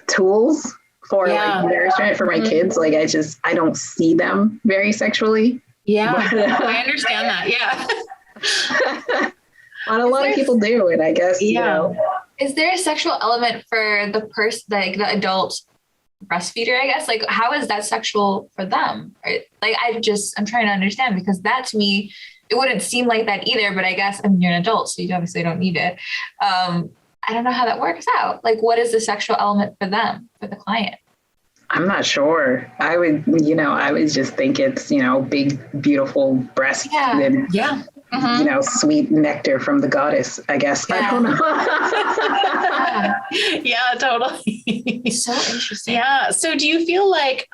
tools for like nourishment for my kids, like I don't see them very sexually. Yeah, I understand that. Yeah. But a lot of people do. And I guess, Is there a sexual element for the person, like the adult breastfeeder, I guess? Like, how is that sexual for them? Like, I'm trying to understand, because that to me, it wouldn't seem like that either, but I guess, you're an adult, so you obviously don't need it. I don't know how that works out. Like, what is the sexual element for them, for the client? I'm not sure. I would just think it's, big, beautiful breasts. Yeah. And, Yeah. sweet nectar from the goddess, I guess. Yeah. I don't know. Yeah, totally. So interesting. Yeah. So do you feel like,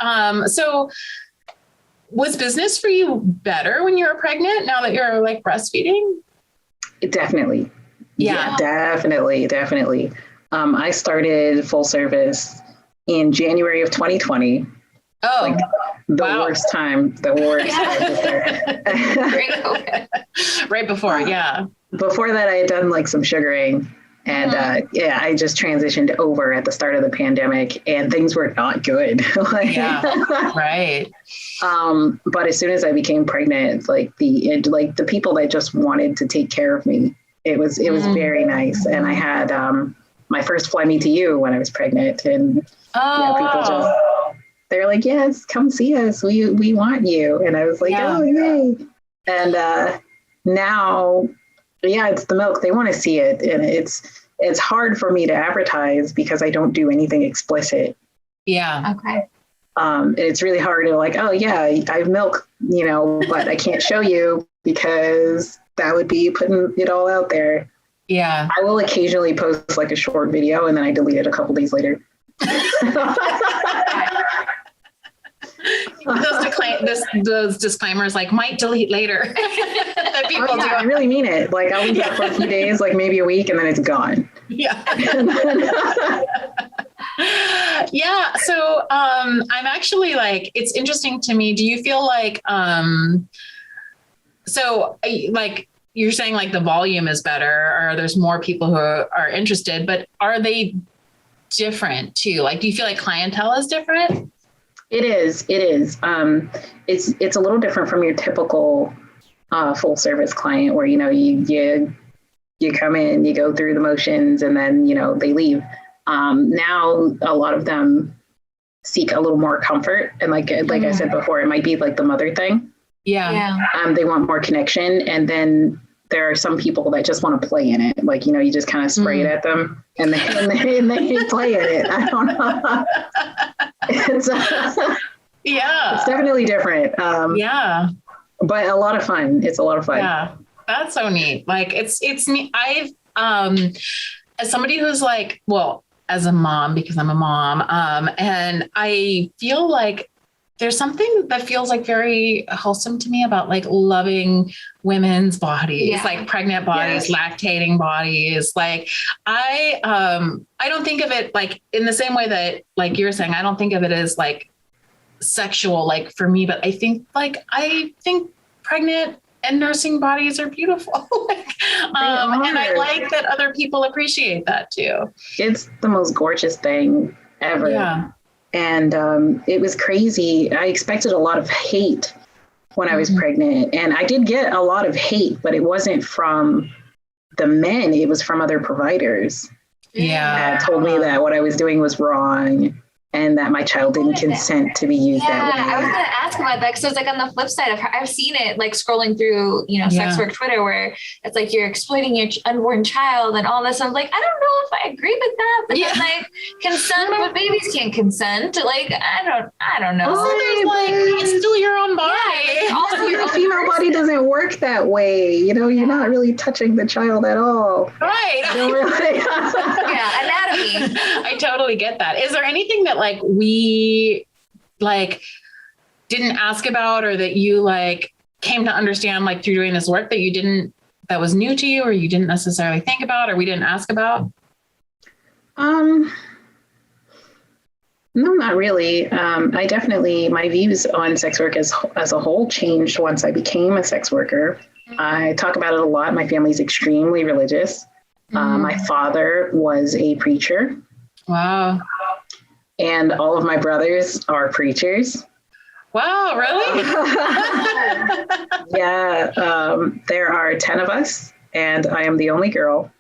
was business for you better when you were pregnant now that you're like breastfeeding? Definitely. Yeah. Definitely. I started full service in January of 2020. Oh, like the wow. worst time. Right before. Yeah. Before that, I had done like some sugaring. And I just transitioned over at the start of the pandemic, and things were not good. Yeah, right. But as soon as I became pregnant, the people that just wanted to take care of me, it was very nice. And I had my first Fly Me to You when I was pregnant, and people they're like, yes, come see us. We want you. And I was like, oh yay. And now. Yeah, it's the milk. They want to see it. And it's hard for me to advertise because I don't do anything explicit. Yeah. Okay. And it's really hard to like, oh yeah, I have milk, but I can't show you because that would be putting it all out there. Yeah. I will occasionally post like a short video and then I delete it a couple days later. Those disclaimers like might delete later. That people do. I really mean it. Like I'll leave it for a few days, like maybe a week, and then it's gone. Yeah. Yeah. So I'm actually like, it's interesting to me. Do you feel like like you're saying like the volume is better or there's more people who are interested, but are they different too? Like, do you feel like clientele is different? It is. It's a little different from your typical full service client where, you come in, you go through the motions and then, they leave. Now a lot of them seek a little more comfort. And like I said before, it might be like the mother thing. Yeah. They want more connection. And then there are some people that just want to play in it. Like, you just kind of spray it at them and they play in it. I don't know. It's definitely different. But a lot of fun. It's a lot of fun. Yeah. That's so neat. Like it's neat. I've, as somebody who's like, well, as a mom, because I'm a mom, and I feel like there's something that feels like very wholesome to me about like loving women's bodies, like pregnant bodies, lactating bodies. Like I don't think of it like in the same way that like you're saying, I don't think of it as like sexual, like for me, but I think pregnant and nursing bodies are beautiful. And I like that other people appreciate that too. It's the most gorgeous thing ever. Yeah. And it was crazy. I expected a lot of hate when I was pregnant. And I did get a lot of hate, but it wasn't from the men. It was from other providers. Yeah. That told me that what I was doing was wrong and that my child didn't consent to be used that way. I was going to ask about that because it's like on the flip side, I've seen it like scrolling through, sex work Twitter where it's like you're exploiting your unborn child and all this. I'm like, I don't know if I agree with that, but then like consent, but babies can't consent. Like, I don't know. Also, there's like, it's still your own body. Yeah, also your female body doesn't work that way. You're not really touching the child at all. Right. Anatomy. I totally get that. Is there anything that like we like didn't ask about or that you like came to understand like through doing this work that was new to you or you didn't necessarily think about or we didn't ask about? No, not really. I definitely, my views on sex work as a whole changed once I became a sex worker. I talk about it a lot. My family's extremely religious. My father was a preacher. Wow. And all of my brothers are preachers. Wow, really? Yeah. There are 10 of us, and I am the only girl.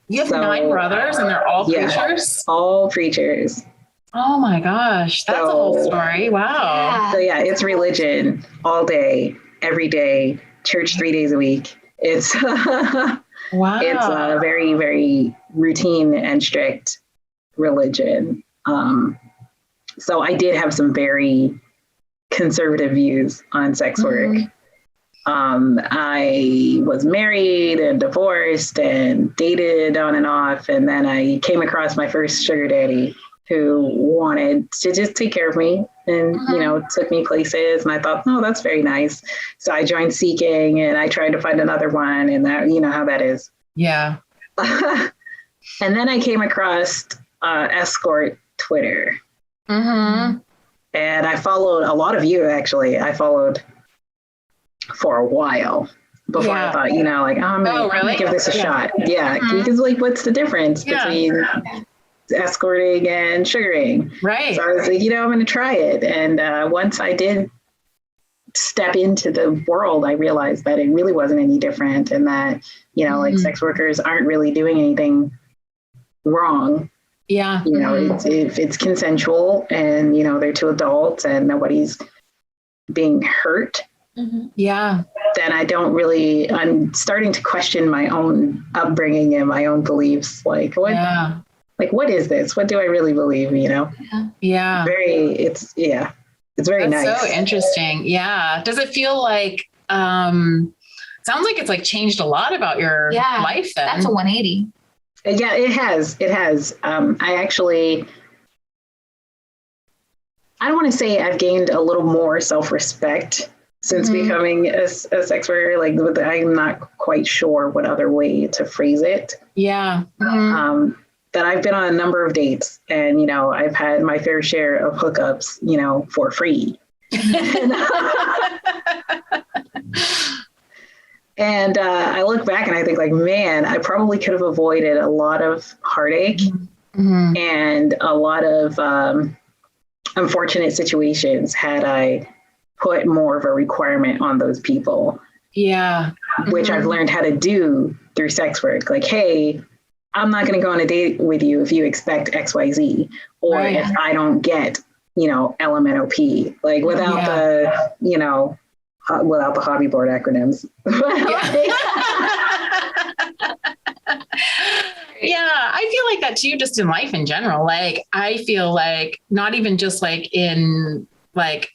You have 9 brothers, and they're all preachers? All preachers. Oh my gosh. That's a whole story. Wow. So yeah, it's religion all day, every day, church 3 days a week. It's wow. It's a very, very routine and strict religion. So I did have some very conservative views on sex work. I was married and divorced and dated on and off. And then I came across my first sugar daddy who wanted to just take care of me and, took me places. And I thought, oh, that's very nice. So I joined Seeking and I tried to find another one, and that, you know how that is. Yeah. And then I came across escort Twitter. Mm-hmm. And I followed a lot of you, actually. I followed for a while before I thought, I'm gonna give this a shot. Yeah. Because what's the difference between escorting and sugaring? Right. So I was like, I'm going to try it. And once I did step into the world, I realized that it really wasn't any different, and that, sex workers aren't really doing anything wrong. Yeah. If it's consensual and, they're two adults and nobody's being hurt. Mm-hmm. Yeah. Then I'm starting to question my own upbringing and my own beliefs. What is this? What do I really believe? Yeah. It's very That's nice. So interesting. Yeah. Does it feel like, sounds like it's like changed a lot about your life then? That's a 180. Yeah, it has. I don't want to say I've gained a little more self-respect since becoming a sex worker. I'm not quite sure what other way to phrase it. Yeah. That I've been on a number of dates, and, I've had my fair share of hookups, for free. And I look back and I think man, I probably could have avoided a lot of heartache and a lot of unfortunate situations had I put more of a requirement on those people. Yeah. Which I've learned how to do through sex work. Hey, I'm not going to go on a date with you if you expect XYZ, or if I don't get, LMNOP, without the, without the hobby board acronyms. Yeah, I feel like that too, just in life in general. I feel like not even just in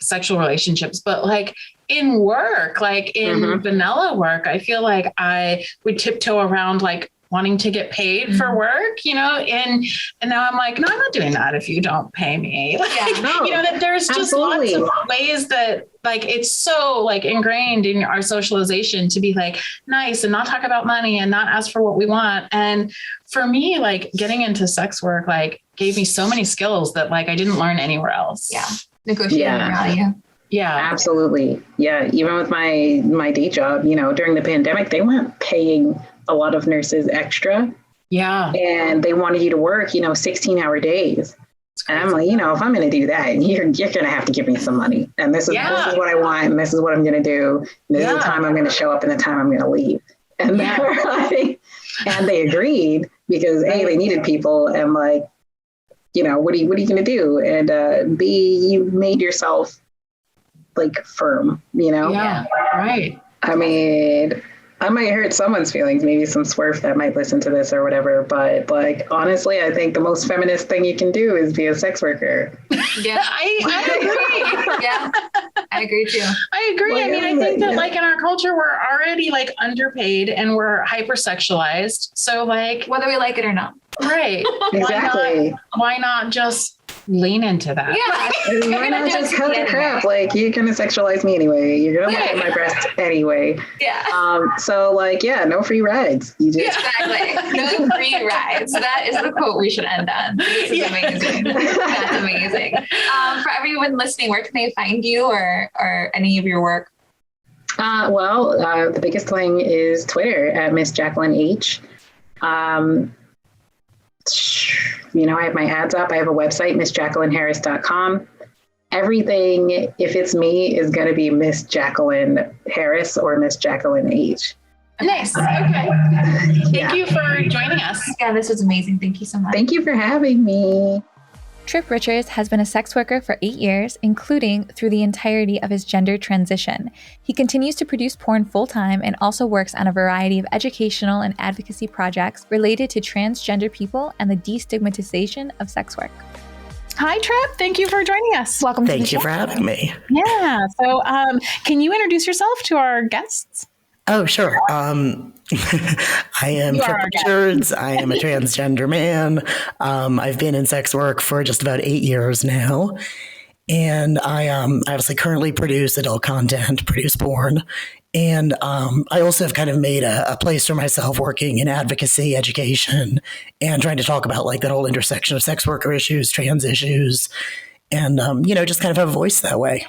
sexual relationships, but in work, in vanilla work, I feel like I would tiptoe around wanting to get paid for work, and now I'm no, I'm not doing that if you don't pay me. That there's just lots of ways that it's so ingrained in our socialization to be nice and not talk about money and not ask for what we want. And for me, getting into sex work, gave me so many skills that I didn't learn anywhere else. Yeah. Negotiating value. Yeah, absolutely. Yeah. Even with my day job, during the pandemic, they weren't paying a lot of nurses extra. Yeah. And they wanted you to work, 16-hour days. And I'm if I'm going to do that, you're going to have to give me some money. And this is what I want. And this is what I'm going to do. This is the time I'm going to show up and the time I'm going to leave. And and they agreed because A, they needed people, and what are you going to do? And B, you made yourself firm, Yeah. Right. I mean, I might hurt someone's feelings, maybe some swerve that might listen to this or whatever. But honestly, I think the most feminist thing you can do is be a sex worker. Yeah, I agree. Yeah, I agree too. I agree. I think that in our culture, we're already underpaid and we're hypersexualized. So whether we like it or not. Right. Exactly. Why not just lean into that? Yeah. Why not just cut the crap? You're going to sexualize me anyway. You're going to look at my breasts anyway. Yeah. So no free rides. You just exactly. No free rides. That is the quote we should end on. This is amazing. That's amazing. For everyone listening, where can they find you or any of your work? The biggest thing is Twitter at Miss Jacqueline H. I have my ads up. I have a website, MissJacquelineHarris.com. Everything, if it's me, is going to be Miss Jacqueline Harris or Miss Jacqueline H. Nice. Okay. Thank you for joining us. Yeah, this was amazing. Thank you so much. Thank you for having me. Trip Richards has been a sex worker for 8 years, including through the entirety of his gender transition. He continues to produce porn full-time and also works on a variety of educational and advocacy projects related to transgender people and the destigmatization of sex work. Hi, Trev. Thank you for joining us. Welcome. Thank you for having me. Yeah. So, can you introduce yourself to our guests? Oh, sure. I am Trevor Jones. I am a transgender man. I've been in sex work for just about 8 years now. And I obviously currently produce adult content, produce porn. And I also have kind of made a place for myself working in advocacy, education, and trying to talk about like that whole intersection of sex worker issues, trans issues, and, just kind of have a voice that way.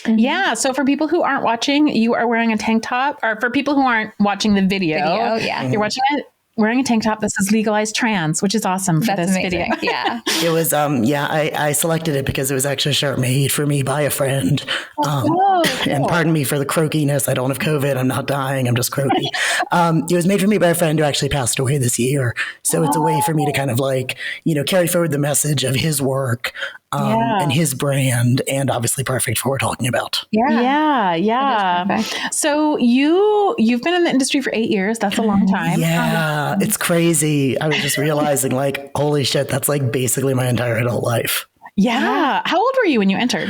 Yeah. So for people who aren't watching, you are wearing a tank top, or for people who aren't watching the video, you're watching it wearing a tank top that says legalized trans, which is awesome for this video. Yeah. It was, I selected it because it was actually a shirt made for me by a friend. Cool. And pardon me for the croakiness. I don't have COVID. I'm not dying. I'm just croaky. It was made for me by a friend who actually passed away this year. So it's a way for me to kind of like, carry forward the message of his work and his brand, and obviously perfect for what we're talking about. Yeah. So you've been in the industry for 8 years. That's a long time. Yeah, it's crazy. I was just realizing like, holy shit, that's like basically my entire adult life. Yeah. How old were you when you entered?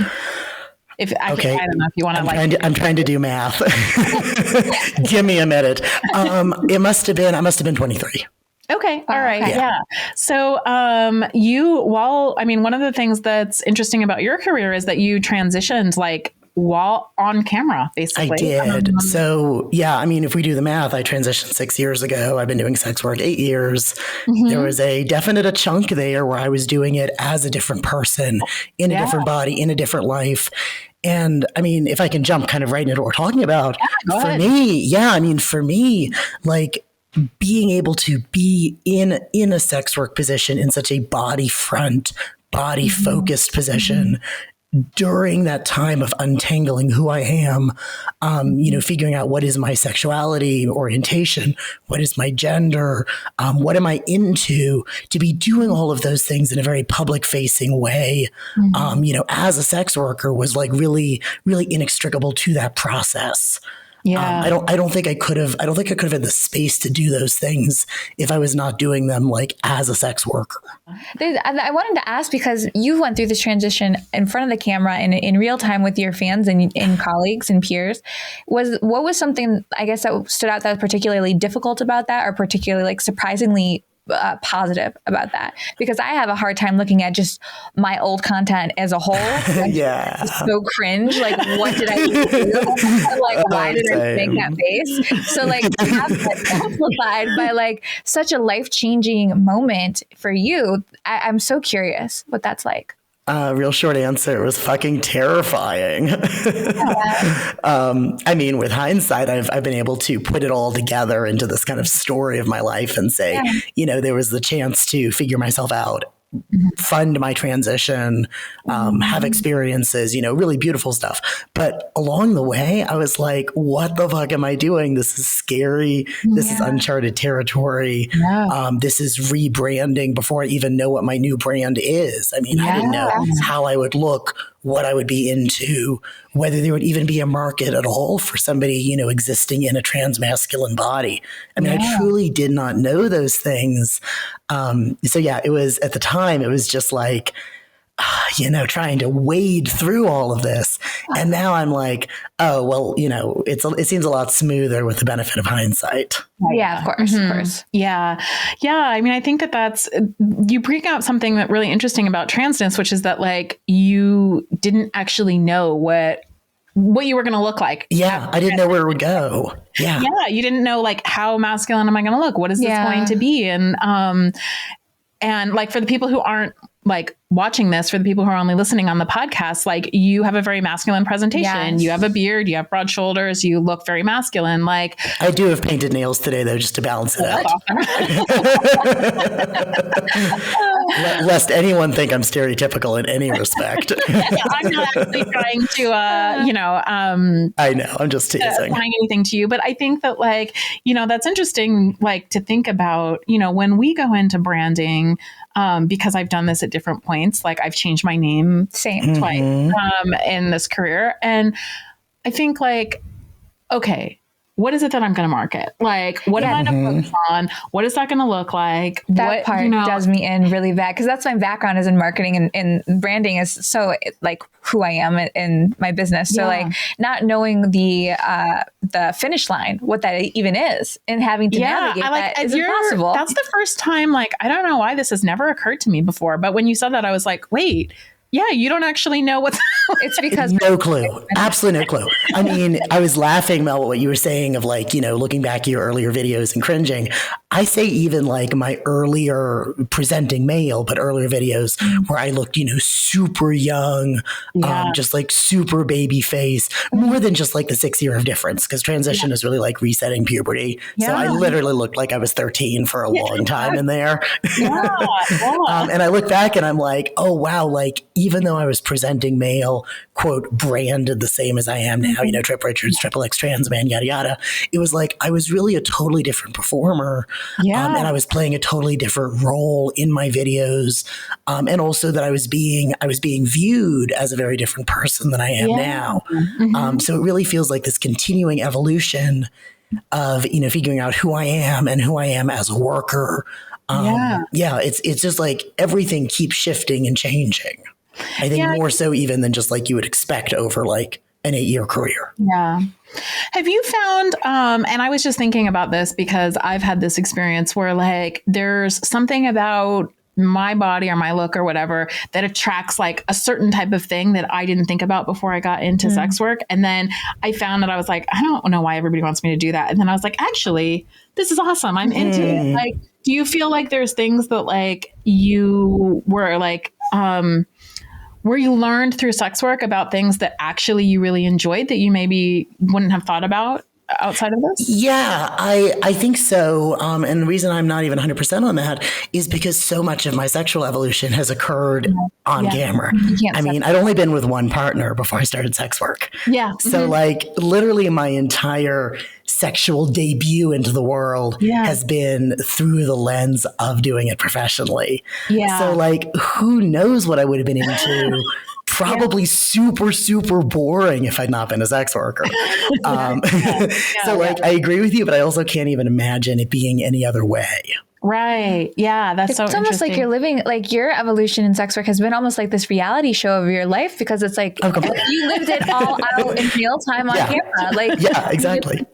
I don't know if you want to I'm trying to do math. Give me a minute. I must have been 23. Okay. All right. Yeah. So, one of the things that's interesting about your career is that you transitioned like while on camera, basically. I did. So, if we do the math, I transitioned 6 years ago. I've been doing sex work 8 years. Mm-hmm. There was a chunk there where I was doing it as a different person in a different body, in a different life. And if I can jump kind of right into what we're talking about, for me, like being able to be in a sex work position in such a body focused position during that time of untangling who I am, figuring out what is my sexuality orientation, what is my gender, what am I into, to be doing all of those things in a very public facing way, as a sex worker was like really, really inextricable to that process. Yeah. I don't think I could have had the space to do those things if I was not doing them like as a sex worker. I wanted to ask, because you went through this transition in front of the camera and in real time with your fans and colleagues and peers. What was something, I guess, that stood out that was particularly difficult about that, or particularly like surprisingly positive about that? Because I have a hard time looking at just my old content as a whole. It's so cringe. Like, what did I do? Like, why did I make that face? So like, to have that amplified by like such a life-changing moment for you, I'm so curious what that's like. Real short answer, it was fucking terrifying. With hindsight, I've been able to put it all together into this kind of story of my life and say, there was the chance to figure myself out, fund my transition, have experiences, really beautiful stuff. But along the way, I was like, what the fuck am I doing? This is scary. This is uncharted territory. This is rebranding before I even know what my new brand is. I didn't know how I would look, what I would be into, whether there would even be a market at all for somebody, existing in a transmasculine body. I truly did not know those things. It was, at the time, it was just like, trying to wade through all of this. And now I'm like, oh, well, it seems a lot smoother with the benefit of hindsight. Yeah, of course. Of course. Yeah. I think that's, you bring out something that really interesting about transness, which is that like, you didn't actually know what you were going to look like. Yeah. I didn't know where it would go. Yeah. Yeah. You didn't know like, how masculine am I going to look? What is this going to be? And like, for the people who aren't like watching this, for the people who are only listening on the podcast, like, you have a very masculine presentation. Yes. You have a beard, you have broad shoulders, you look very masculine. Like, I do have painted nails today though, just to balance it out. Lest anyone think I'm stereotypical in any respect. I'm not actually trying to, I know, I'm just teasing. Applying anything to you, but I think that like, that's interesting, like, to think about, when we go into branding, because I've done this at different points, like I've changed my name twice in this career. And I think like, okay, what is it that I'm going to market? Like, what am I going to focus on? What is that going to look like? That part does me in really bad because that's my background is in marketing and branding is so like who I am in my business. So like not knowing the finish line, what that even is, and having to navigate that is impossible. That's the first time, like, I don't know why this has never occurred to me before, but when you said that, I was like, wait, yeah, you don't actually know what's. It's because no clue, absolutely no clue. I mean, I was laughing, Mel, what you were saying of like, you know, looking back at your earlier videos and cringing. I say even like my earlier presenting male, but earlier videos where I looked, you know, super young, just like super baby face, more than just like the 6 year of difference, because transition is really like resetting puberty. So I literally looked like I was 13 for a long time in there. And I look back and I'm like, oh, wow, like even though I was presenting male, quote, branded the same as I am now, you know, Trip Richards, Triple X trans man, yada, yada. It was like I was really a totally different performer. And I was playing a totally different role in my videos. And also that I was being viewed as a very different person than I am now. So it really feels like this continuing evolution of, you know, figuring out who I am and who I am as a worker. It's just like everything keeps shifting and changing. I think more so even than just like you would expect over like an 8-year career. Yeah. Have you found, and I was just thinking about this because I've had this experience where like there's something about my body or my look or whatever that attracts like a certain type of thing that I didn't think about before I got into sex work. And then I found that I was like, I don't know why everybody wants me to do that. And then I was like, actually, this is awesome. I'm into it. Like, do you feel like there's things that like you were like, where you learned through sex work about things that actually you really enjoyed that you maybe wouldn't have thought about outside of this? Yeah, I think so. And the reason I'm not even 100% on that is because so much of my sexual evolution has occurred on camera. I mean, I'd only been with one partner before I started sex work. Yeah. So like literally my entire sexual debut into the world has been through the lens of doing it professionally. Yeah. So like, who knows what I would have been into? Probably super, super boring if I'd not been a sex worker. So like, I agree with you, but I also can't even imagine it being any other way. Right. Yeah. That's so interesting. It's almost like you're living, like your evolution in sex work has been almost like this reality show of your life because it's like you lived it all out in real time on camera. Like, exactly.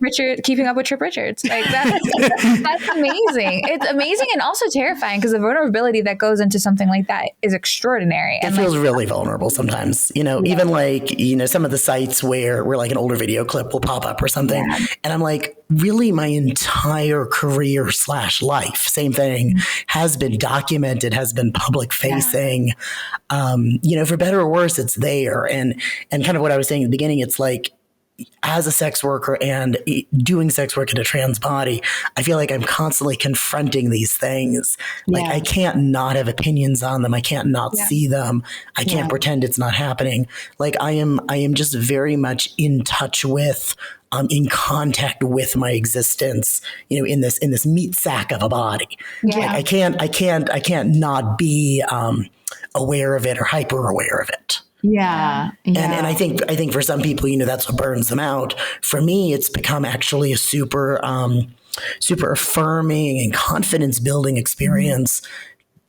Keeping up with Trip Richards. Like that's amazing. It's amazing and also terrifying because the vulnerability that goes into something like that is extraordinary. It feels really vulnerable sometimes, you know, even like, you know, some of the sites where like an older video clip will pop up or something. Yeah. And I'm like, really my entire career / life, same thing, has been documented, has been public facing, you know, for better or worse, it's there. And kind of what I was saying at the beginning, it's like, as a sex worker and doing sex work in a trans body, I feel like I'm constantly confronting these things. Like I can't not have opinions on them. I can't not see them. I can't pretend it's not happening. Like I am just very much in touch with, in contact with my existence, you know, in this meat sack of a body. Like I can't not be aware of it or hyper aware of it. Yeah. And I think for some people, you know, that's what burns them out. For me, it's become actually a super affirming and confidence building experience.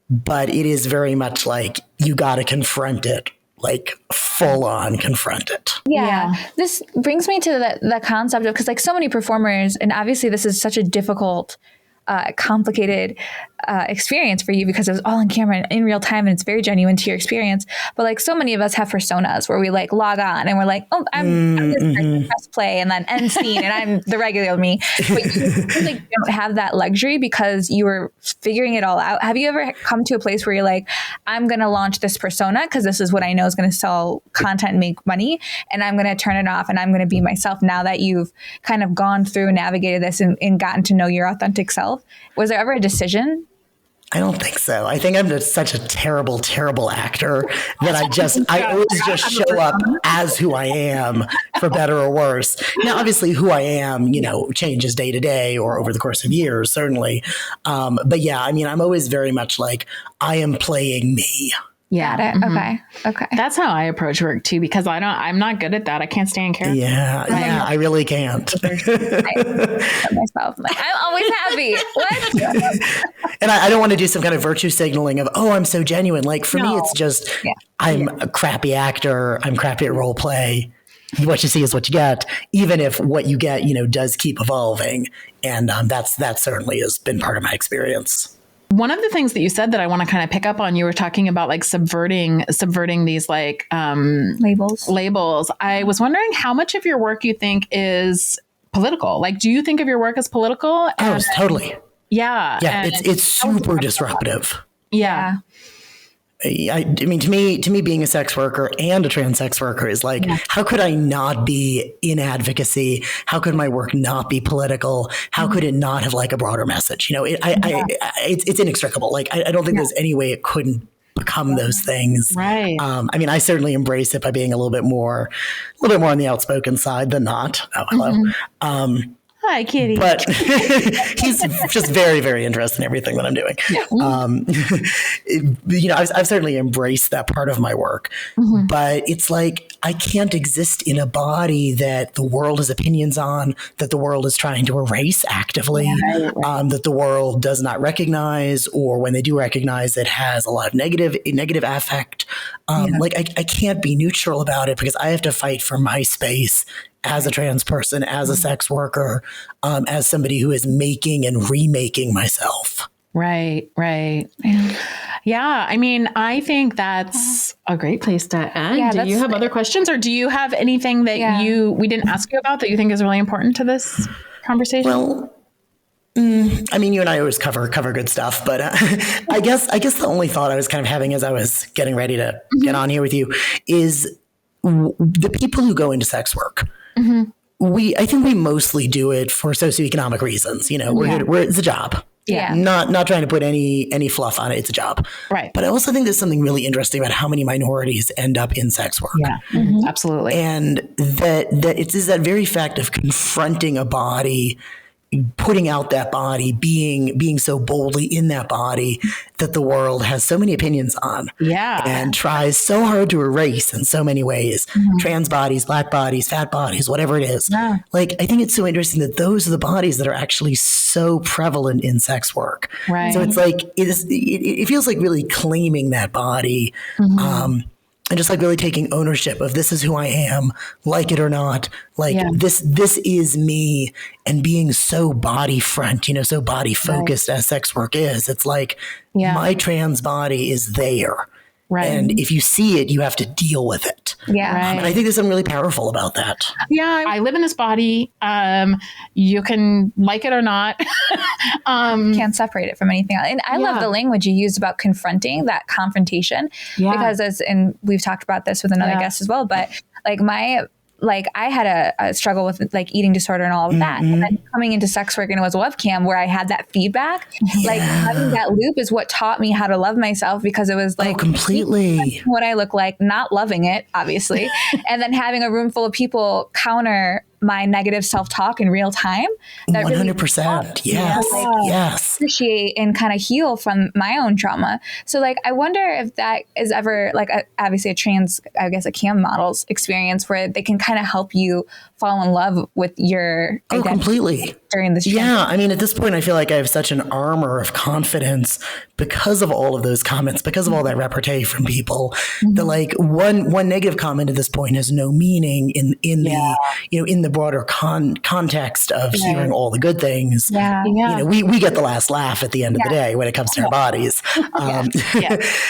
But it is very much like you got to confront it, like full on confront it. Yeah. This brings me to the concept of, because like so many performers, and obviously this is such a difficult, complicated experience for you because it was all on camera and in real time and it's very genuine to your experience. But like so many of us have personas where we like log on and we're like, oh, I'm this person, press play and then end scene and I'm the regular me. But you like don't have that luxury because you were figuring it all out. Have you ever come to a place where you're like, I'm going to launch this persona because this is what I know is going to sell content and make money, and I'm going to turn it off and I'm going to be myself now that you've kind of gone through and navigated this and gotten to know your authentic self? Was there ever a decision? I don't think so. I think I'm just such a terrible, terrible actor that I always just show up as who I am, for better or worse. Now, obviously, who I am, you know, changes day to day or over the course of years, certainly. But yeah, I mean, I'm always very much like, I am playing me. Yeah. Got it. Okay. That's how I approach work too, because I'm not good at that. I can't stand character. Yeah, I really can't. Myself, like, I'm always happy. What? And I don't want to do some kind of virtue signaling of, oh, I'm so genuine. Like for me, it's just, I'm a crappy actor. I'm crappy at role play. What you see is what you get, even if what you get, does keep evolving. And that certainly has been part of my experience. One of the things that you said that I want to kind of pick up on, you were talking about like subverting these like labels. I was wondering how much of your work you think is political. Like, do you think of your work as political? Oh, totally. Yeah. Yeah. It's super disruptive. Yeah. I mean, to me, being a sex worker and a trans sex worker is like, how could I not be in advocacy? How could my work not be political? How could it not have like a broader message? It's inextricable. Like, I don't think there's any way it couldn't become those things. Right. I mean, I certainly embrace it by being a little bit more on the outspoken side than not. Oh, hello. Hi, Kitty. But he's just very, very interested in everything that I'm doing. Yeah. I've certainly embraced that part of my work, but it's like I can't exist in a body that the world has opinions on, that the world is trying to erase actively, that the world does not recognize, or when they do recognize, it has a lot of negative affect. Like I can't be neutral about it because I have to fight for my space as a trans person, as a sex worker, as somebody who is making and remaking myself. Right. Yeah. I mean, I think that's a great place to end. Yeah, do you have other questions, or do you have anything that we didn't ask you about that you think is really important to this conversation? Well, I mean, you and I always cover good stuff, but I guess the only thought I was kind of having as I was getting ready to get on here with you is the people who go into sex work. I think we mostly do it for socioeconomic reasons. It's a job. Yeah. Not trying to put any fluff on it. It's a job. Right. But I also think there's something really interesting about how many minorities end up in sex work. Yeah. Absolutely. And that it's that very fact of confronting a body, putting out that body, being so boldly in that body that the world has so many opinions on. Yeah. And tries so hard to erase in so many ways. Trans bodies, Black bodies, fat bodies, whatever it is. Yeah. Like, I think it's so interesting that those are the bodies that are actually so prevalent in sex work. Right. So it's like, it feels like really claiming that body. And just like really taking ownership of this is who I am, like it or not, like this is me, and being so body front, so body focused as sex work is. It's like my trans body is there. Right. And if you see it, you have to deal with it. Yeah. Right. And I think there's something really powerful about that. Yeah. I live in this body. You can like it or not. Can't separate it from anything else. And I love the language you used about confronting, that confrontation, because and we've talked about this with another guest as well, but I had a struggle with like eating disorder and all of that. And then coming into sex work, and it was webcam where I had that feedback, like having that loop is what taught me how to love myself, because it was like completely what I look like, not loving it, obviously. And then having a room full of people counter my negative self-talk in real time. That 100%. Yes. Appreciate and kind of heal from my own trauma. So like, I wonder if that is ever like obviously a cam model's experience where they can kind of help you fall in love with your identity completely during this. Yeah. I mean, at this point, I feel like I have such an armor of confidence because of all of those comments, because of all that repartee from people, that like one negative comment at this point has no meaning in the broader context of hearing all the good things. We get the last laugh at the end of the day when it comes to our bodies.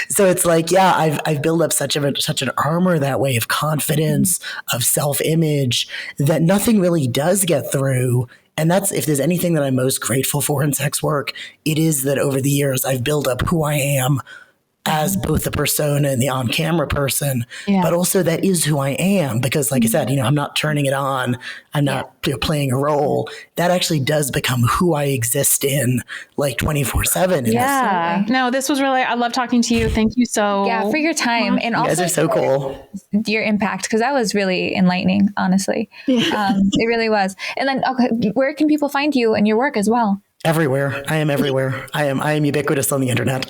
So it's like, I've built up such an armor that way of confidence, of self-image, that nothing really does get through. And that's, if there's anything that I'm most grateful for in sex work, it is that over the years I've built up who I am as both the persona and the on-camera person, but also that is who I am. Because like I said, I'm not turning it on. I'm not playing a role. That actually does become who I exist in, like 24/7. Yeah. No, this was really, I love talking to you. Thank you for your time. And you also guys are so cool. Your impact, because that was really enlightening, honestly. It really was. And then, where can people find you and your work as well? Everywhere. I am everywhere. I am ubiquitous on the internet.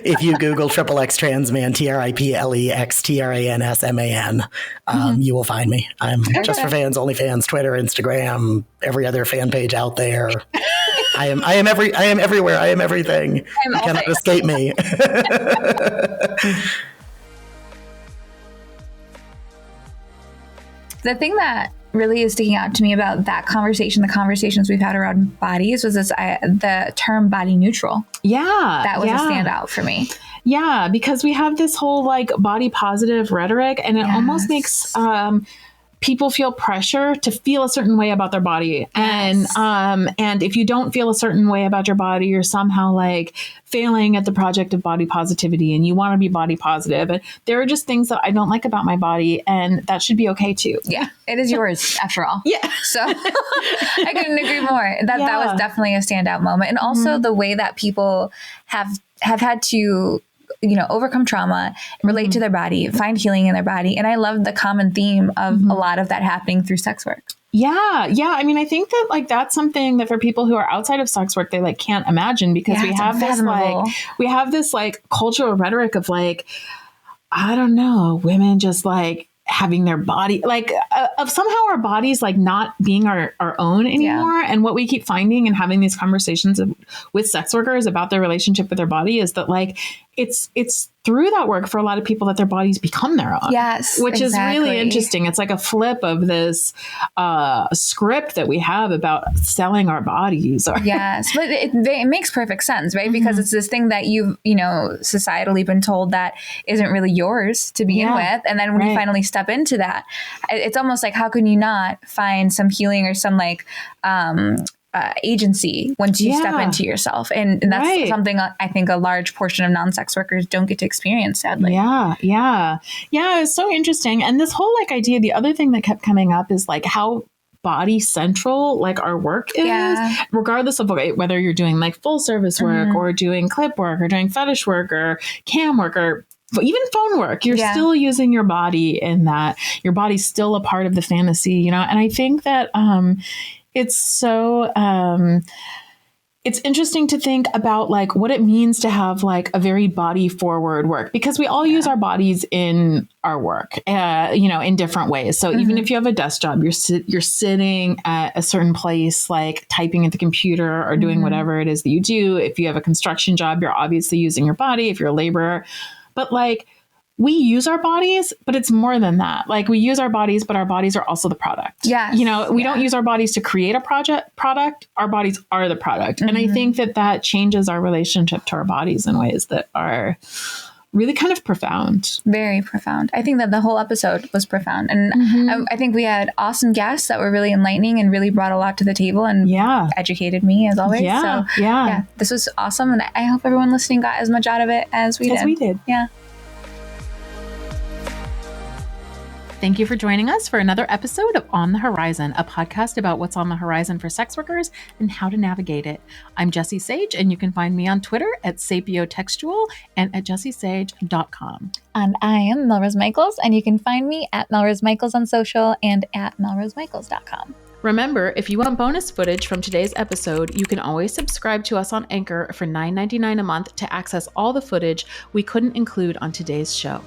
If you Google XXX trans man, TRIPLEXTRANSMAN, you will find me. I'm Just for Fans, OnlyFans, Twitter, Instagram, every other fan page out there. I am everywhere. I am everything. You cannot escape me. The thing that really is sticking out to me about that conversation, the conversations we've had around bodies, was the term body neutral. Yeah. That was a standout for me. Yeah, because we have this whole like body positive rhetoric, and it almost makes people feel pressure to feel a certain way about their body. Yes. And if you don't feel a certain way about your body, you're somehow like failing at the project of body positivity, and you want to be body positive. And there are just things that I don't like about my body, and that should be okay too. Yeah, it is yours after all. Yeah. So I couldn't agree more. That was definitely a standout moment. And also the way that people have had to, overcome trauma, relate to their body, find healing in their body. And I love the common theme of a lot of that happening through sex work. Yeah. Yeah. I mean, I think that like, that's something that for people who are outside of sex work, they like can't imagine, because we have this cultural rhetoric of like, I don't know, women just like having their body, like of somehow our bodies like not being our own anymore. And what we keep finding and having these conversations with sex workers about their relationship with their body is that like, it's through that work for a lot of people that their bodies become their own. Yes, which is really interesting. It's like a flip of this script that we have about selling our bodies. Yes, but it makes perfect sense, right? Because it's this thing that you've, societally been told that isn't really yours to begin with. And then when you finally step into that, it's almost like, how can you not find some healing or some like, agency once you step into yourself. And that's something I think a large portion of non-sex workers don't get to experience, sadly. Yeah. It's so interesting. And this whole like idea, the other thing that kept coming up is like how body central like our work is, regardless of whether you're doing like full service work or doing clip work or doing fetish work or cam work or even phone work, you're still using your body in that. Your body's still a part of the fantasy, and I think that it's so, it's interesting to think about like what it means to have like a very body forward work, because we all use our bodies in our work, in different ways. So even if you have a desk job, you're sitting at a certain place, like typing at the computer or doing whatever it is that you do. If you have a construction job, you're obviously using your body. If you're a laborer, but like, we use our bodies, but it's more than that. Like we use our bodies, but our bodies are also the product. Yeah. We don't use our bodies to create a product. Our bodies are the product. And I think that changes our relationship to our bodies in ways that are really kind of profound. Very profound. I think that the whole episode was profound. And I think we had awesome guests that were really enlightening and really brought a lot to the table and educated me as always. So this was awesome. And I hope everyone listening got as much out of it as we did. Yeah. Thank you for joining us for another episode of On the Horizon, a podcast about what's on the horizon for sex workers and how to navigate it. I'm Jessie Sage, and you can find me on Twitter at sapiotextual and at jessiesage.com. And I am MelRose Michaels, and you can find me at MelRose Michaels on social and at melrosemichaels.com. Remember, if you want bonus footage from today's episode, you can always subscribe to us on Anchor for $9.99 a month to access all the footage we couldn't include on today's show.